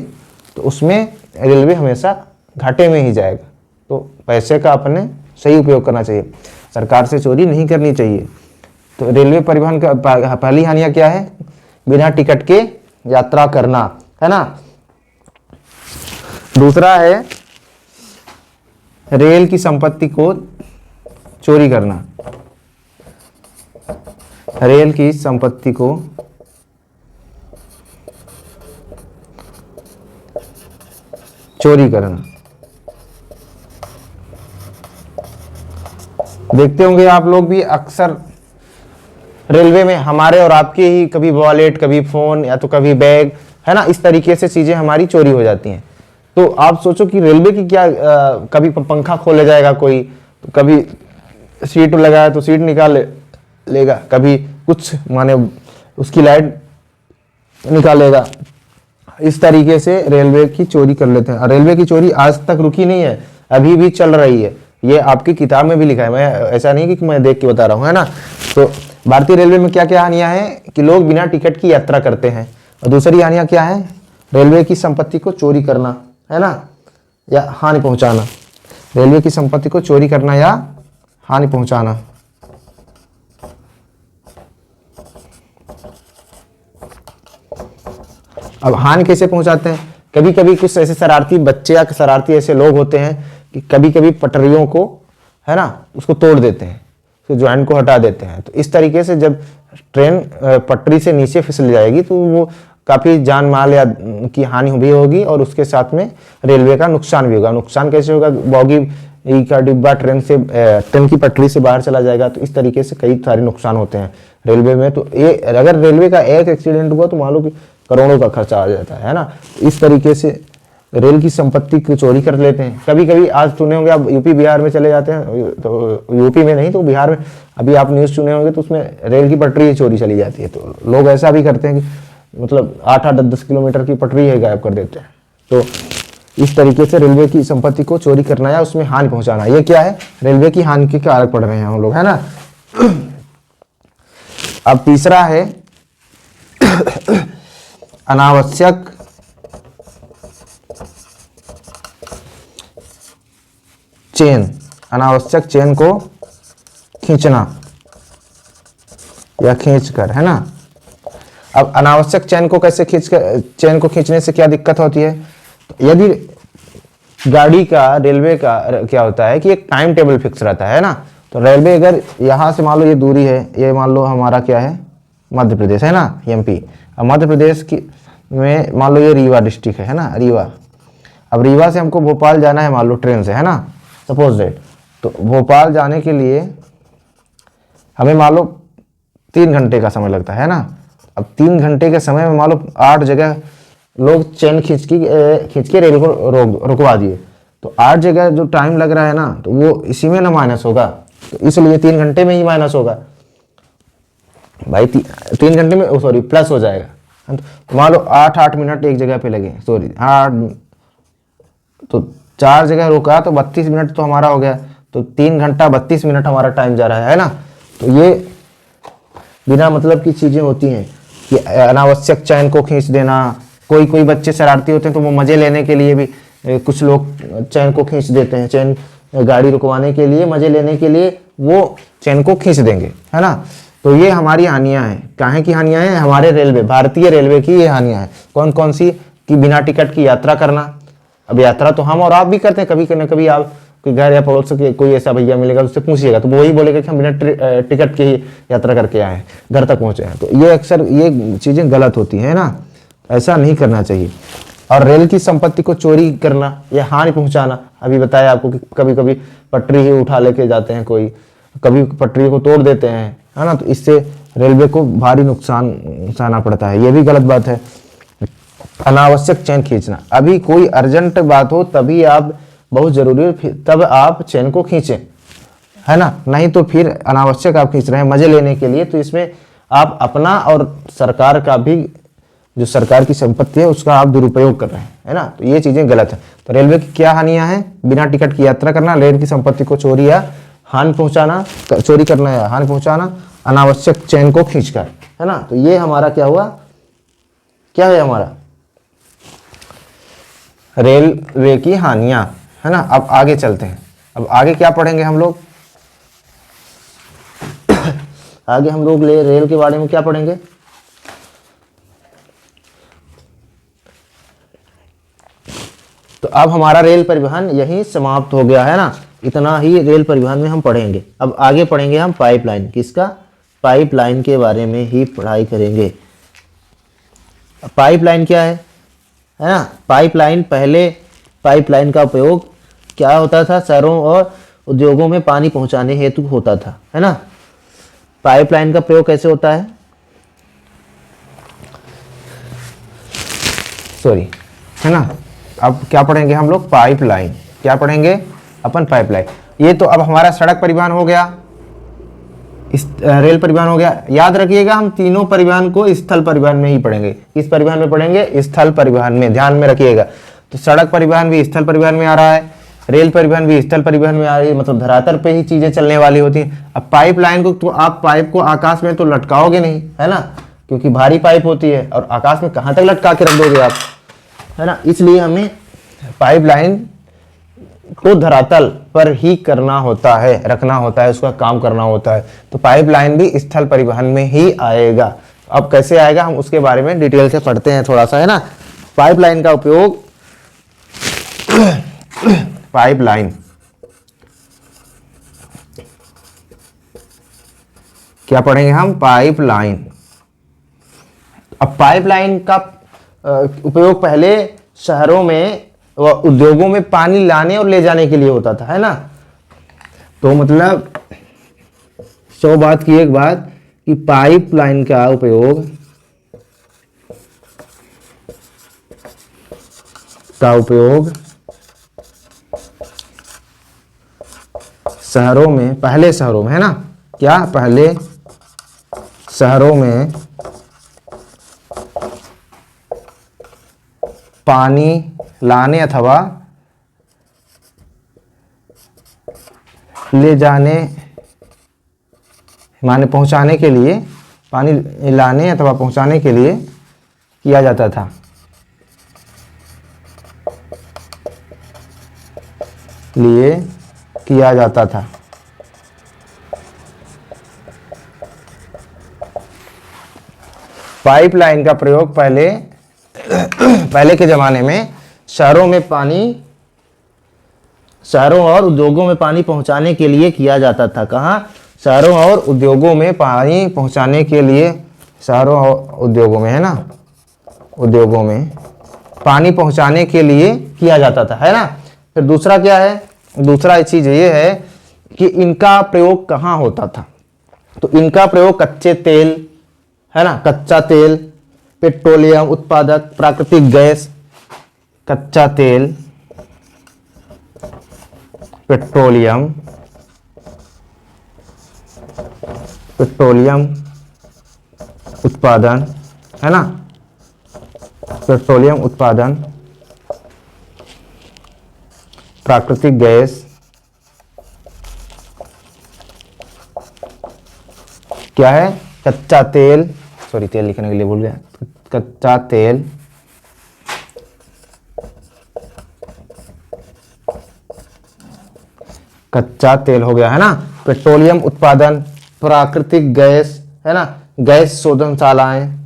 तो उसमें रेलवे हमेशा घाटे में ही जाएगा। तो पैसे का अपने सही उपयोग करना चाहिए, सरकार से चोरी नहीं करनी चाहिए। तो रेलवे परिवहन का पहली हानियां क्या है? बिना टिकट के यात्रा करना, है ना। दूसरा है रेल की संपत्ति को चोरी करना, रेल की संपत्ति को चोरी करना। देखते होंगे आप लोग भी अक्सर रेलवे में हमारे और आपके ही कभी वॉलेट, कभी फोन या तो कभी बैग, है ना, इस तरीके से चीजें हमारी चोरी हो जाती हैं। तो आप सोचो कि रेलवे की क्या, कभी पंखा खोले जाएगा कोई, तो कभी सीट लगाया तो सीट निकाल लेगा, कभी कुछ माने उसकी लाइट निकालेगा। इस तरीके से रेलवे की चोरी कर लेते हैं। और रेलवे की चोरी आज तक रुकी नहीं है, अभी भी चल रही है। ये आपकी किताब में भी लिखा है, मैं ऐसा नहीं कि मैं देख के बता रहा हूँ, है ना। तो भारतीय रेलवे में क्या क्या हानियां हैं कि लोग बिना टिकट की यात्रा करते हैं। और दूसरी हानियां क्या है? रेलवे की संपत्ति को चोरी करना, है ना, या हानि पहुंचाना। रेलवे की संपत्ति को चोरी करना या हानि पहुंचाना। अब हानि कैसे पहुंचाते हैं? कभी कभी कुछ ऐसे शरारती बच्चे या शरारती ऐसे लोग होते हैं कि कभी कभी पटरियों को, है ना, उसको तोड़ देते हैं, तो ज्वाइंट को हटा देते हैं। तो इस तरीके से जब ट्रेन पटरी से नीचे फिसल जाएगी तो वो काफी जान माल या की हानि भी होगी और उसके साथ में रेलवे का नुकसान भी होगा। नुकसान कैसे होगा? बॉगी का डिब्बा ट्रेन की पटरी से बाहर चला जाएगा। तो इस तरीके से कई सारे नुकसान होते हैं रेलवे में। तो ये अगर रेलवे का एक एक्सीडेंट हुआ तो मान लो कि करोड़ों का खर्चा आ जाता है ना। इस तरीके से रेल की संपत्ति की चोरी कर लेते हैं। कभी कभी आज सुने होंगे आप यूपी बिहार में चले जाते हैं, तो यूपी में नहीं तो बिहार में अभी आप न्यूज़ सुने होंगे तो उसमें रेल की पटरी चोरी चली जाती है। तो लोग ऐसा भी करते हैं कि मतलब 8-10 किलोमीटर की पटरी है गायब कर देते हैं। तो इस तरीके से रेलवे की संपत्ति को चोरी करना या उसमें हानि पहुंचाना, ये क्या है? रेलवे की हानि के कारक पड़ रहे हैं हम लोग, है ना। अब तीसरा है अनावश्यक अनावश्यक चेन को खींचना या खींचकर, है ना। अब अनावश्यक चेन को खींचने से क्या दिक्कत होती है? तो यदि गाड़ी का, रेलवे का क्या होता है कि एक टाइम टेबल फिक्स रहता है ना। तो रेलवे अगर यहाँ से मान लो ये दूरी है, ये मान लो हमारा क्या है, मध्य प्रदेश है ना, एमपी। अब मध्य प्रदेश की में मान लो ये रीवा डिस्ट्रिक्ट है ना, रीवा। अब रीवा से हमको भोपाल जाना है मान लो ट्रेन से, है ना, सपोज दैट। तो भोपाल जाने के लिए हमें मान लो 3 घंटे का समय लगता है ना। अब 3 घंटे के समय में मान लो 8 जगह लोग चेन खींच के रेल को रुकवा दिए। तो 8 जगह जो टाइम लग रहा है ना, तो वो इसी में ना माइनस होगा। तो इसलिए 3 घंटे में ही माइनस होगा भाई। 3 घंटे में सॉरी प्लस हो जाएगा। तो मान लो 8 मिनट एक जगह पे लगे, सॉरी 8, तो 4 जगह रुका तो 32 मिनट तो हमारा हो गया। तो 3 घंटा 32 मिनट हमारा टाइम जा रहा है ना। तो ये बिना मतलब की चीजें होती हैं कि अनावश्यक चैन को खींच देना। कोई बच्चे शरारती होते हैं तो वो मजे लेने के लिए भी कुछ लोग चैन को खींच देते हैं। चैन गाड़ी रुकवाने के लिए, मजे लेने के लिए वो चैन को खींच देंगे, है ना। तो ये हमारी हानियां हैं। काहे की हानियां हैं? हमारे रेलवे, भारतीय रेलवे की ये हानियां हैं। कौन कौन सी? कि बिना टिकट की यात्रा करना। अब यात्रा तो हम और आप भी करते हैं, कभी न कभी आप कोई घर या पड़ोस के कोई ऐसा भैया मिलेगा उससे पूछिएगा तो वो वही बोलेगा कि हम बिना टिकट के ही यात्रा करके आए हैं, घर तक पहुंचे हैं। तो ये अक्सर ये चीजें गलत होती हैं ना, ऐसा नहीं करना चाहिए। और रेल की संपत्ति को चोरी करना या हानि पहुंचाना, अभी बताया आपको कि कभी कभी पटरी ही उठा लेके जाते हैं, कोई कभी पटरी को तोड़ देते हैं, है ना। तो इससे रेलवे को भारी नुकसान सहना पड़ता है, ये भी गलत बात है। अनावश्यक चैन खींचना, अभी कोई अर्जेंट बात हो तभी आप, बहुत जरूरी हो तब आप चैन को खींचें, है ना। नहीं तो फिर अनावश्यक आप खींच रहे हैं मजे लेने के लिए, तो इसमें आप अपना और सरकार का भी, जो सरकार की संपत्ति है उसका आप दुरुपयोग कर रहे हैं, है ना। तो ये चीजें गलत है। तो रेलवे की क्या हानियां हैं? बिना टिकट की यात्रा करना, रेल की संपत्ति को चोरी या हानि पहुंचाना, चोरी करना या हानि पहुंचाना, अनावश्यक चैन को खींचकर, है ना। तो ये हमारा क्या हुआ, क्या है हमारा रेलवे की हानियां, है ना। अब आगे चलते हैं। अब आगे क्या पढ़ेंगे हम लोग? आगे हम लोग रेल के बारे में क्या पढ़ेंगे? तो अब हमारा रेल परिवहन यही समाप्त हो गया, है ना। इतना ही रेल परिवहन में हम पढ़ेंगे। अब आगे पढ़ेंगे हम पाइपलाइन। किसका? पाइपलाइन के बारे में ही पढ़ाई करेंगे। पाइपलाइन क्या है ना। पाइपलाइन, पहले पाइपलाइन का उपयोग क्या होता था? शहरों और उद्योगों में पानी पहुंचाने हेतु होता था, है ना। पाइपलाइन का प्रयोग कैसे होता है? सॉरी, है ना। अब क्या पढ़ेंगे हम लोग? पाइपलाइन। क्या पढ़ेंगे अपन? पाइपलाइन। ये तो अब हमारा सड़क परिवहन हो गया, इस रेल परिवहन हो गया। याद रखिएगा हम तीनों परिवहन को स्थल परिवहन में ही पढ़ेंगे। किस परिवहन में पढ़ेंगे? स्थल परिवहन में, ध्यान में रखिएगा। तो सड़क परिवहन भी स्थल परिवहन में आ रहा है, रेल परिवहन भी स्थल परिवहन में आ रही है, मतलब धरातल पे ही चीजें चलने वाली होती हैं। अब पाइपलाइन को तो आप पाइप को आकाश में तो लटकाओगे नहीं, है ना, क्योंकि भारी पाइप होती है और आकाश में कहाँ तक लटका के रख दोगे आप, है ना। इसलिए हमें पाइपलाइन को धरातल पर ही करना होता है, रखना होता है, उसका काम करना होता है। तो पाइपलाइन भी स्थल परिवहन में ही आएगा। अब कैसे आएगा हम उसके बारे में डिटेल से पढ़ते हैं थोड़ा सा, है ना। पाइपलाइन का उपयोग पाइपलाइन क्या पढ़ेंगे हम? पाइपलाइन। अब पाइपलाइन का उपयोग पहले शहरों में व उद्योगों में पानी लाने और ले जाने के लिए होता था, है ना। तो मतलब 100 बात की एक बात कि पाइपलाइन का उपयोग शहरों में, पहले शहरों में, है ना। क्या? पहले शहरों में पानी लाने अथवा ले जाने, माने पहुंचाने के लिए, पानी लाने अथवा पहुंचाने के लिए किया जाता था। पाइपलाइन का प्रयोग पहले के ज़माने में शहरों और उद्योगों में पानी पहुंचाने के लिए किया जाता था। कहाँ? शहरों और उद्योगों में पानी पहुंचाने के लिए, शहरों और उद्योगों में, है ना, उद्योगों में पानी पहुंचाने के लिए किया जाता था, है ना। फिर दूसरा क्या है? दूसरा चीज़ ये है कि इनका प्रयोग कहाँ होता था। तो इनका प्रयोग कच्चे तेल, है ना, कच्चा तेल, पेट्रोलियम उत्पादक, प्राकृतिक गैस, कच्चा तेल, पेट्रोलियम उत्पादन, है ना, पेट्रोलियम उत्पादन, प्राकृतिक गैस, क्या है? कच्चा तेल, सॉरी तेल लिखने के लिए भूल गया, कच्चा तेल, कच्चा तेल हो गया, है ना। पेट्रोलियम उत्पादन, प्राकृतिक गैस, है ना, गैस शोधनशालाएं,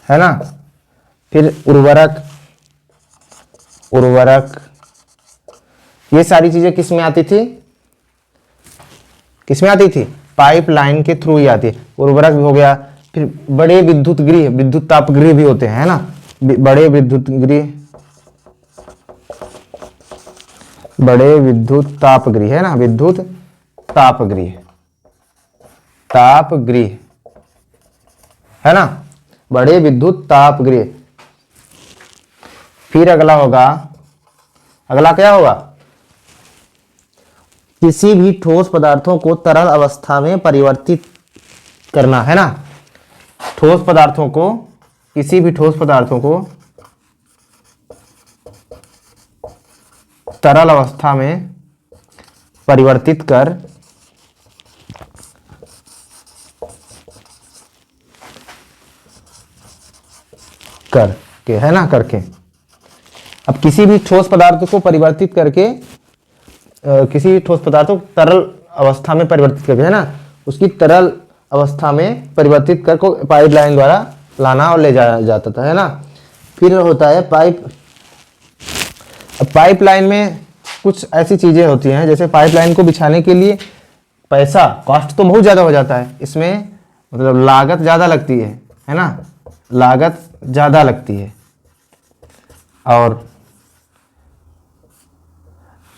है ना। फिर उर्वरक, ये सारी चीजें किस में आती थी? किस में आती थी? पाइपलाइन के थ्रू ही आती है। उर्वरक भी हो गया। फिर बड़े विद्युत तापगृह भी होते हैं, है ना, बड़े विद्युत तापगृह, है ना, विद्युत तापगृह, है ना, बड़े विद्युत तापगृह। फिर अगला क्या होगा? किसी भी ठोस पदार्थों को तरल अवस्था में परिवर्तित करना, है ना। किसी भी ठोस पदार्थों को तरल अवस्था में परिवर्तित करके, है ना, करके। अब किसी भी ठोस पदार्थ को परिवर्तित करके, किसी भी ठोस पदार्थ को तरल अवस्था में परिवर्तित करके, है ना, उसकी तरल अवस्था में परिवर्तित करके पाइपलाइन द्वारा लाना और ले जाया जाता था, है ना। फिर होता है पाइपलाइन में कुछ ऐसी चीजें होती हैं, जैसे पाइपलाइन को बिछाने के लिए कॉस्ट तो बहुत ज्यादा हो जाता है, इसमें मतलब लागत ज्यादा लगती है ना, लागत ज्यादा लगती है। और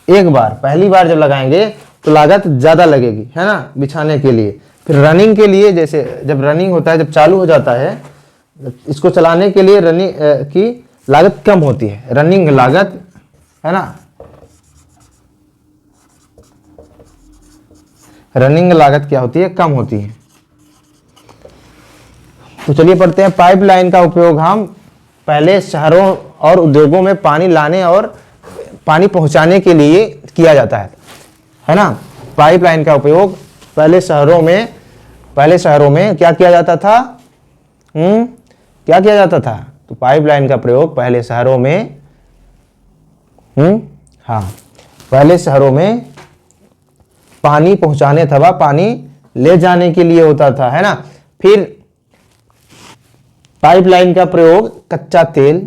पहली बार जब लगाएंगे तो लागत ज्यादा लगेगी, है ना, बिछाने के लिए। फिर रनिंग के लिए, जैसे जब रनिंग होता है, जब चालू हो जाता है, इसको चलाने के लिए रनिंग की लागत कम होती है, रनिंग लागत, है ना, रनिंग लागत क्या होती है? कम होती है। तो चलिए पढ़ते हैं। पाइपलाइन का उपयोग हम पहले शहरों और उद्योगों में पानी लाने और पानी पहुंचाने के लिए किया जाता है ना। पाइपलाइन का उपयोग पहले शहरों में क्या किया जाता था? क्या किया जाता था? तो पाइपलाइन का प्रयोग पहले शहरों में हाँ, पहले शहरों में पानी पहुंचाने अथवा पानी ले जाने के लिए होता था, है ना। फिर पाइपलाइन का प्रयोग कच्चा तेल,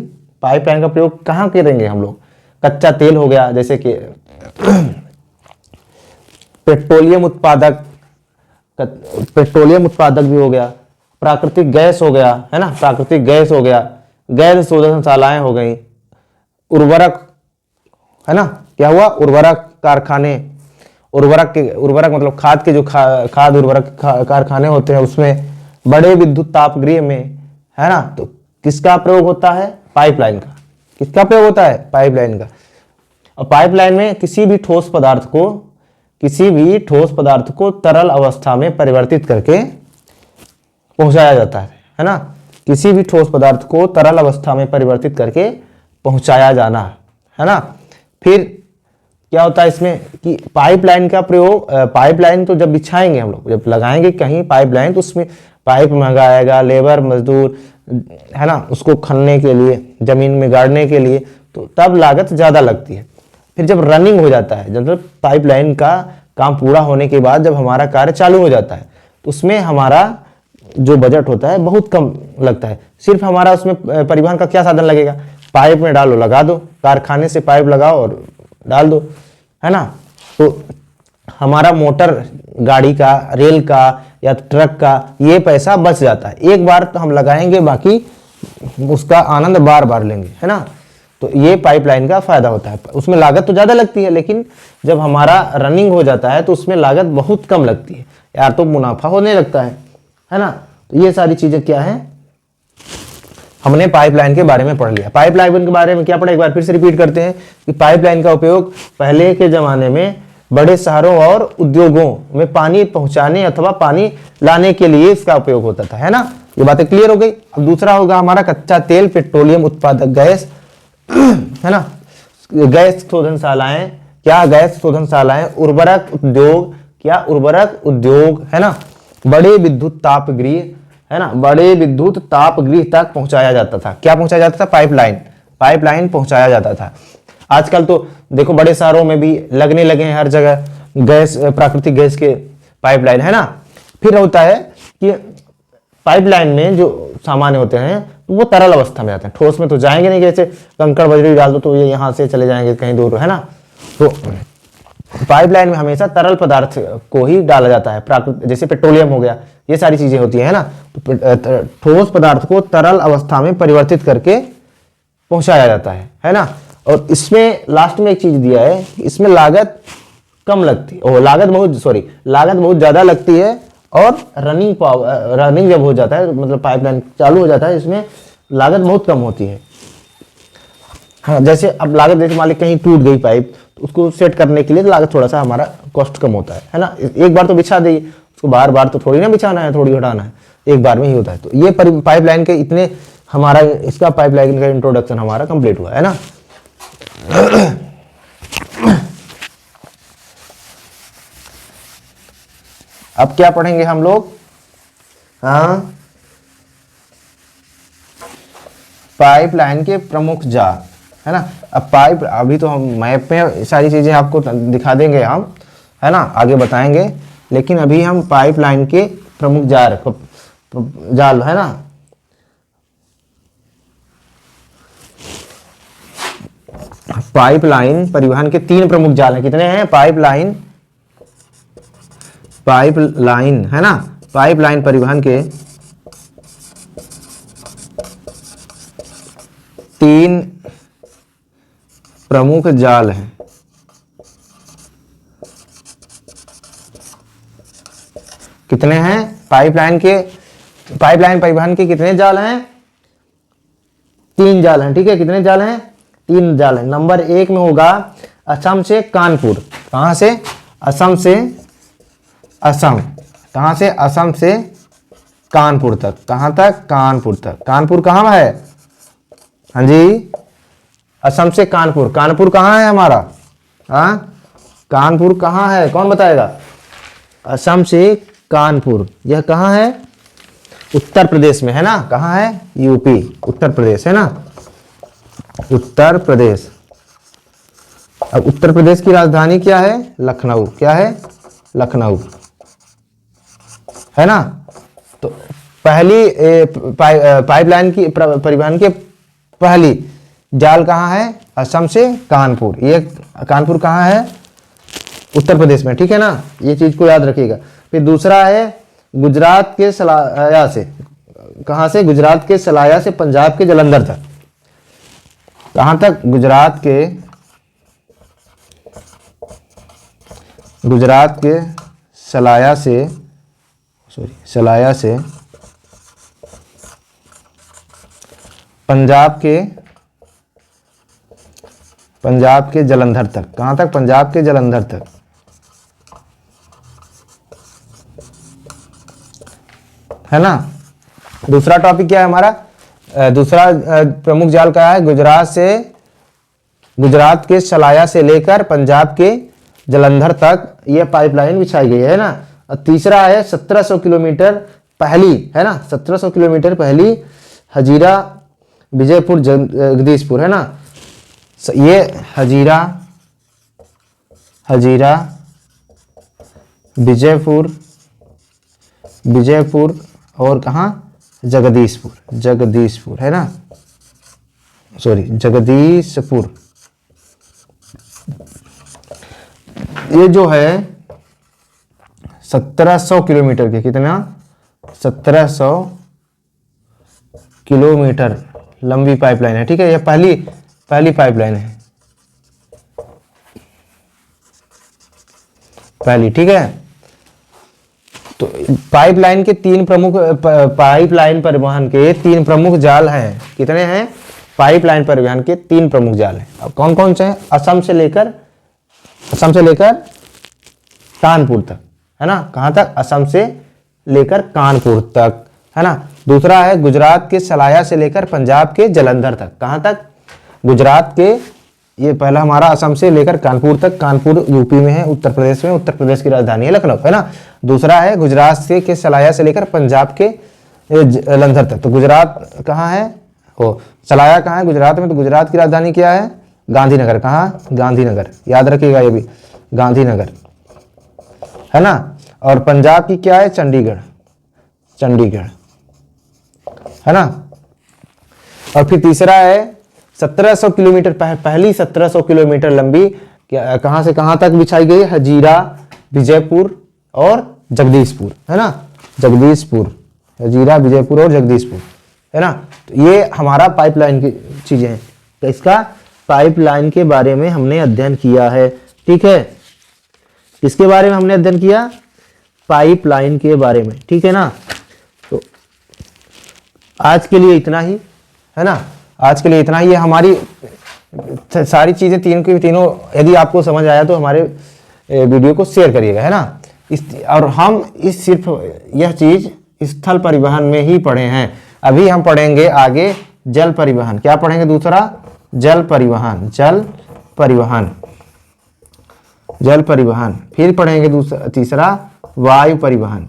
पाइपलाइन का प्रयोग कहाँ करेंगे हम लोग? कच्चा तेल हो गया, जैसे कि पेट्रोलियम उत्पादक भी हो गया, प्राकृतिक गैस हो गया, है ना, प्राकृतिक गैस हो गया, गैस शोधनशालाएं हो गई, उर्वरक, है ना, क्या हुआ? उर्वरक कारखाने, उर्वरक मतलब खाद के जो खाद उर्वरक कारखाने होते हैं, उसमें बड़े विद्युत ताप गृह में, है ना। तो किसका प्रयोग होता है? पाइपलाइन का। किसका प्रयोग होता है? पाइपलाइन का। और पाइपलाइन में किसी भी ठोस पदार्थ को तरल अवस्था में परिवर्तित करके पहुंचाया जाता है ना। किसी भी ठोस पदार्थ को तरल अवस्था में परिवर्तित करके पहुंचाया जाना, है ना। फिर क्या होता है इसमें कि पाइपलाइन का प्रयोग, पाइपलाइन तो जब बिछाएंगे हम लोग, जब लगाएंगे कहीं पाइपलाइन, तो उसमें पाइप महंगा आएगा, लेबर मजदूर, है ना, उसको खनने के लिए, जमीन में गाड़ने के लिए, तो तब लागत ज़्यादा लगती है। फिर जब रनिंग हो जाता है, जब पाइपलाइन का काम पूरा होने के बाद जब हमारा कार्य चालू हो जाता है, तो उसमें हमारा जो बजट होता है बहुत कम लगता है। सिर्फ हमारा उसमें परिवहन का क्या साधन लगेगा? पाइप में डालो, लगा दो, कारखाने से पाइप लगाओ और डाल दो, है ना। तो हमारा मोटर गाड़ी का, रेल का या ट्रक का ये पैसा बच जाता है। एक बार तो हम लगाएंगे, बाकी उसका आनंद बार बार लेंगे, है ना। तो ये पाइपलाइन का फायदा होता है। उसमें लागत तो ज़्यादा लगती है, लेकिन जब हमारा रनिंग हो जाता है तो उसमें लागत बहुत कम लगती है यार, तो मुनाफा होने लगता है ना। तो ये सारी चीज़ें क्या है, हमने पाइपलाइन के बारे में पढ़ लिया। पाइपलाइन के बारे में क्या पढ़ा, एक बार फिर से रिपीट करते हैं कि पाइपलाइन का उपयोग पहले के ज़माने में बड़े शहरों और उद्योगों में पानी पहुंचाने अथवा पानी लाने के लिए इसका उपयोग होता था, है ना। ये बातें क्लियर हो गई। अब दूसरा होगा हमारा कच्चा तेल, पेट्रोलियम उत्पादक गैस, है ना, गैस शोधनशालाएं, क्या गैस शोधनशालाएं, उर्वरक उद्योग, क्या उर्वरक उद्योग, है ना, बड़े विद्युत ताप गृह, है ना, बड़े विद्युत ताप गृह तक पहुंचाया जाता था। क्या पहुंचाया जाता था? पाइपलाइन पहुंचाया जाता था। आजकल तो देखो बड़े शहरों में भी लगने लगे हैं हर जगह गैस, प्राकृतिक गैस के पाइपलाइन, है ना। फिर होता है कि पाइपलाइन में जो सामान होते हैं वो तरल अवस्था में आते हैं, ठोस में तो जाएंगे नहीं। जैसे कंकड़ बजरी डाल दो तो ये यहाँ से चले जाएंगे कहीं दूर, है ना। तो पाइपलाइन में हमेशा तरल पदार्थ को ही डाला जाता है, प्राकृतिक, जैसे पेट्रोलियम हो गया, ये सारी चीजें होती है ना। तो ठोस पदार्थ को तरल अवस्था में परिवर्तित करके पहुंचाया जाता है ना। और इसमें लास्ट में एक चीज दिया है, इसमें लागत कम लगती है, लागत बहुत ज्यादा लगती है। और रनिंग जब हो जाता है, मतलब पाइपलाइन चालू हो जाता है, इसमें लागत बहुत कम होती है। हाँ, जैसे अब लागत, जैसे मान ली कहीं टूट गई पाइप, तो उसको सेट करने के लिए तो लागत थोड़ा सा हमारा कॉस्ट कम होता है ना। एक बार तो बिछा देगी, उसको बार बार तो थोड़ी ना बिछाना है, थोड़ी हटाना है, एक बार में ही होता है। तो ये पाइपलाइन के इतने हमारा इसका पाइपलाइन का इंट्रोडक्शन हमारा कंप्लीट हुआ, है ना। अब क्या पढ़ेंगे हम लोग? हाँ, पाइपलाइन के प्रमुख जाल, है ना। अब अभी तो हम मैप में सारी चीजें आपको दिखा देंगे हम, है ना, आगे बताएंगे। लेकिन अभी हम पाइपलाइन के प्रमुख जाल, है ना। पाइपलाइन परिवहन के 3 प्रमुख जाल हैं। कितने हैं? पाइपलाइन, है ना, पाइपलाइन परिवहन के 3 प्रमुख जाल हैं। कितने हैं? पाइपलाइन परिवहन के कितने जाल हैं? 3 जाल हैं, ठीक है। कितने जाल हैं? 3 जाल हैं। नंबर 1 में होगा असम से कानपुर। कहां से? असम से कहां से? असम से कानपुर तक। कहां तक? कानपुर तक। कानपुर कहां है? हाँ जी, असम से कानपुर। कानपुर कहां है हमारा? हाँ, कानपुर कहां है? कौन बताएगा? असम से कानपुर, यह कहाँ है? उत्तर प्रदेश में है ना। कहाँ है? यूपी, उत्तर प्रदेश है ना, उत्तर प्रदेश। अब उत्तर प्रदेश की राजधानी क्या है? लखनऊ। क्या है? लखनऊ, है ना। तो पहली पाइपलाइन की परिवहन के पहली जाल कहाँ है? असम से कानपुर। ये कानपुर कहाँ है? उत्तर प्रदेश में, ठीक है ना, ये चीज को याद रखिएगा। फिर दूसरा है गुजरात के सलाया से, कहाँ से? गुजरात के सलाया से पंजाब के जलंधर तक। कहाँ तक? गुजरात के सलाया से पंजाब के जलंधर तक। कहाँ तक? पंजाब के जलंधर तक, है ना। दूसरा टॉपिक क्या है हमारा? दूसरा प्रमुख जाल क्या है? गुजरात के सलाया से लेकर पंजाब के जलंधर तक ये पाइपलाइन बिछाई गई है ना। और तीसरा है 1700 किलोमीटर पहली, है ना, 1700 किलोमीटर पहली हजीरा विजयपुर जगदीशपुर, है ना। ये हजीरा विजयपुर और कहाँ? जगदीशपुर, है ना, सॉरी जगदीशपुर। ये जो है 1700 किलोमीटर के, कितना? 1700 किलोमीटर लंबी पाइपलाइन है, ठीक है। ये पहली पाइपलाइन है, पहली, ठीक है। तो पाइपलाइन के पाइपलाइन परिवहन के तीन प्रमुख जाल हैं। कितने हैं? पाइपलाइन परिवहन के तीन प्रमुख जाल हैं। अब कौन कौन से हैं? असम से लेकर कानपुर तक, है ना। कहां तक? असम से लेकर कानपुर तक, है ना। दूसरा है गुजरात के सलाया से लेकर पंजाब के जलंधर तक। कहां तक? गुजरात के, ये पहला हमारा असम से लेकर कानपुर तक। कानपुर यूपी में है, उत्तर प्रदेश में, उत्तर प्रदेश की राजधानी है लखनऊ, है ना। दूसरा है गुजरात के सलाया से लेकर पंजाब के जलंधर तक। तो गुजरात कहाँ है? सलाया कहाँ है? गुजरात में। तो गुजरात की राजधानी क्या है? गांधीनगर। कहाँ? गांधीनगर, याद रखिएगा ये भी, गांधीनगर, है ना। और पंजाब की क्या है? चंडीगढ़, है ना। और फिर तीसरा है 1700 किलोमीटर पहली 1700 किलोमीटर लंबी, कहां से कहां तक बिछाई गई? हजीरा विजयपुर और जगदीशपुर, है ना। हजीरा विजयपुर और जगदीशपुर, है ना। तो ये हमारा पाइपलाइन की चीजें हैं। तो इसका पाइपलाइन के बारे में हमने अध्ययन किया है, ठीक है। किसके बारे में हमने अध्ययन किया? पाइपलाइन के बारे में, ठीक है ना। तो आज के लिए इतना ही, है ना। आज के लिए इतना ही है। हमारी सारी चीजें तीनों यदि आपको समझ आया तो हमारे वीडियो को शेयर करिएगा, है ना। और हम सिर्फ यह चीज स्थल परिवहन में ही पढ़े हैं। अभी हम पढ़ेंगे आगे जल परिवहन। क्या पढ़ेंगे? दूसरा जल परिवहन। फिर पढ़ेंगे तीसरा वायु परिवहन।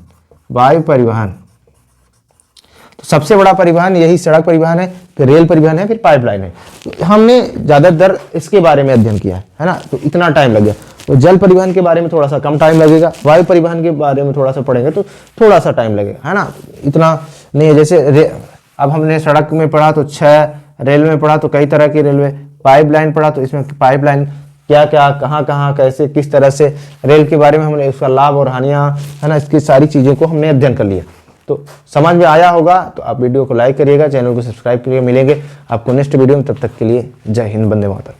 तो सबसे बड़ा परिवहन यही सड़क परिवहन है, फिर रेल परिवहन है, फिर पाइपलाइन है। तो हमने ज्यादातर इसके बारे में अध्ययन किया है ना। तो इतना टाइम लग गया। तो जल परिवहन के बारे में थोड़ा सा कम टाइम लगेगा, वायु परिवहन के बारे में थोड़ा सा पढ़ेंगे तो थोड़ा सा टाइम लगेगा, है ना। इतना नहीं है। जैसे अब हमने सड़क में पढ़ा तो 6, रेलवे में पढ़ा तो कई तरह की रेलवे, पाइपलाइन पढ़ा तो इसमें पाइपलाइन क्या क्या, कहाँ कहाँ, कैसे, किस तरह से, रेल के बारे में हमने उसका लाभ और हानियाँ, है ना, इसकी सारी चीज़ों को हमने अध्ययन कर लिया। तो समझ में आया होगा तो आप वीडियो को लाइक करिएगा, चैनल को सब्सक्राइब करिएगा। मिलेंगे आपको नेक्स्ट वीडियो में, तब तक के लिए जय हिंद, वंदे मातरम।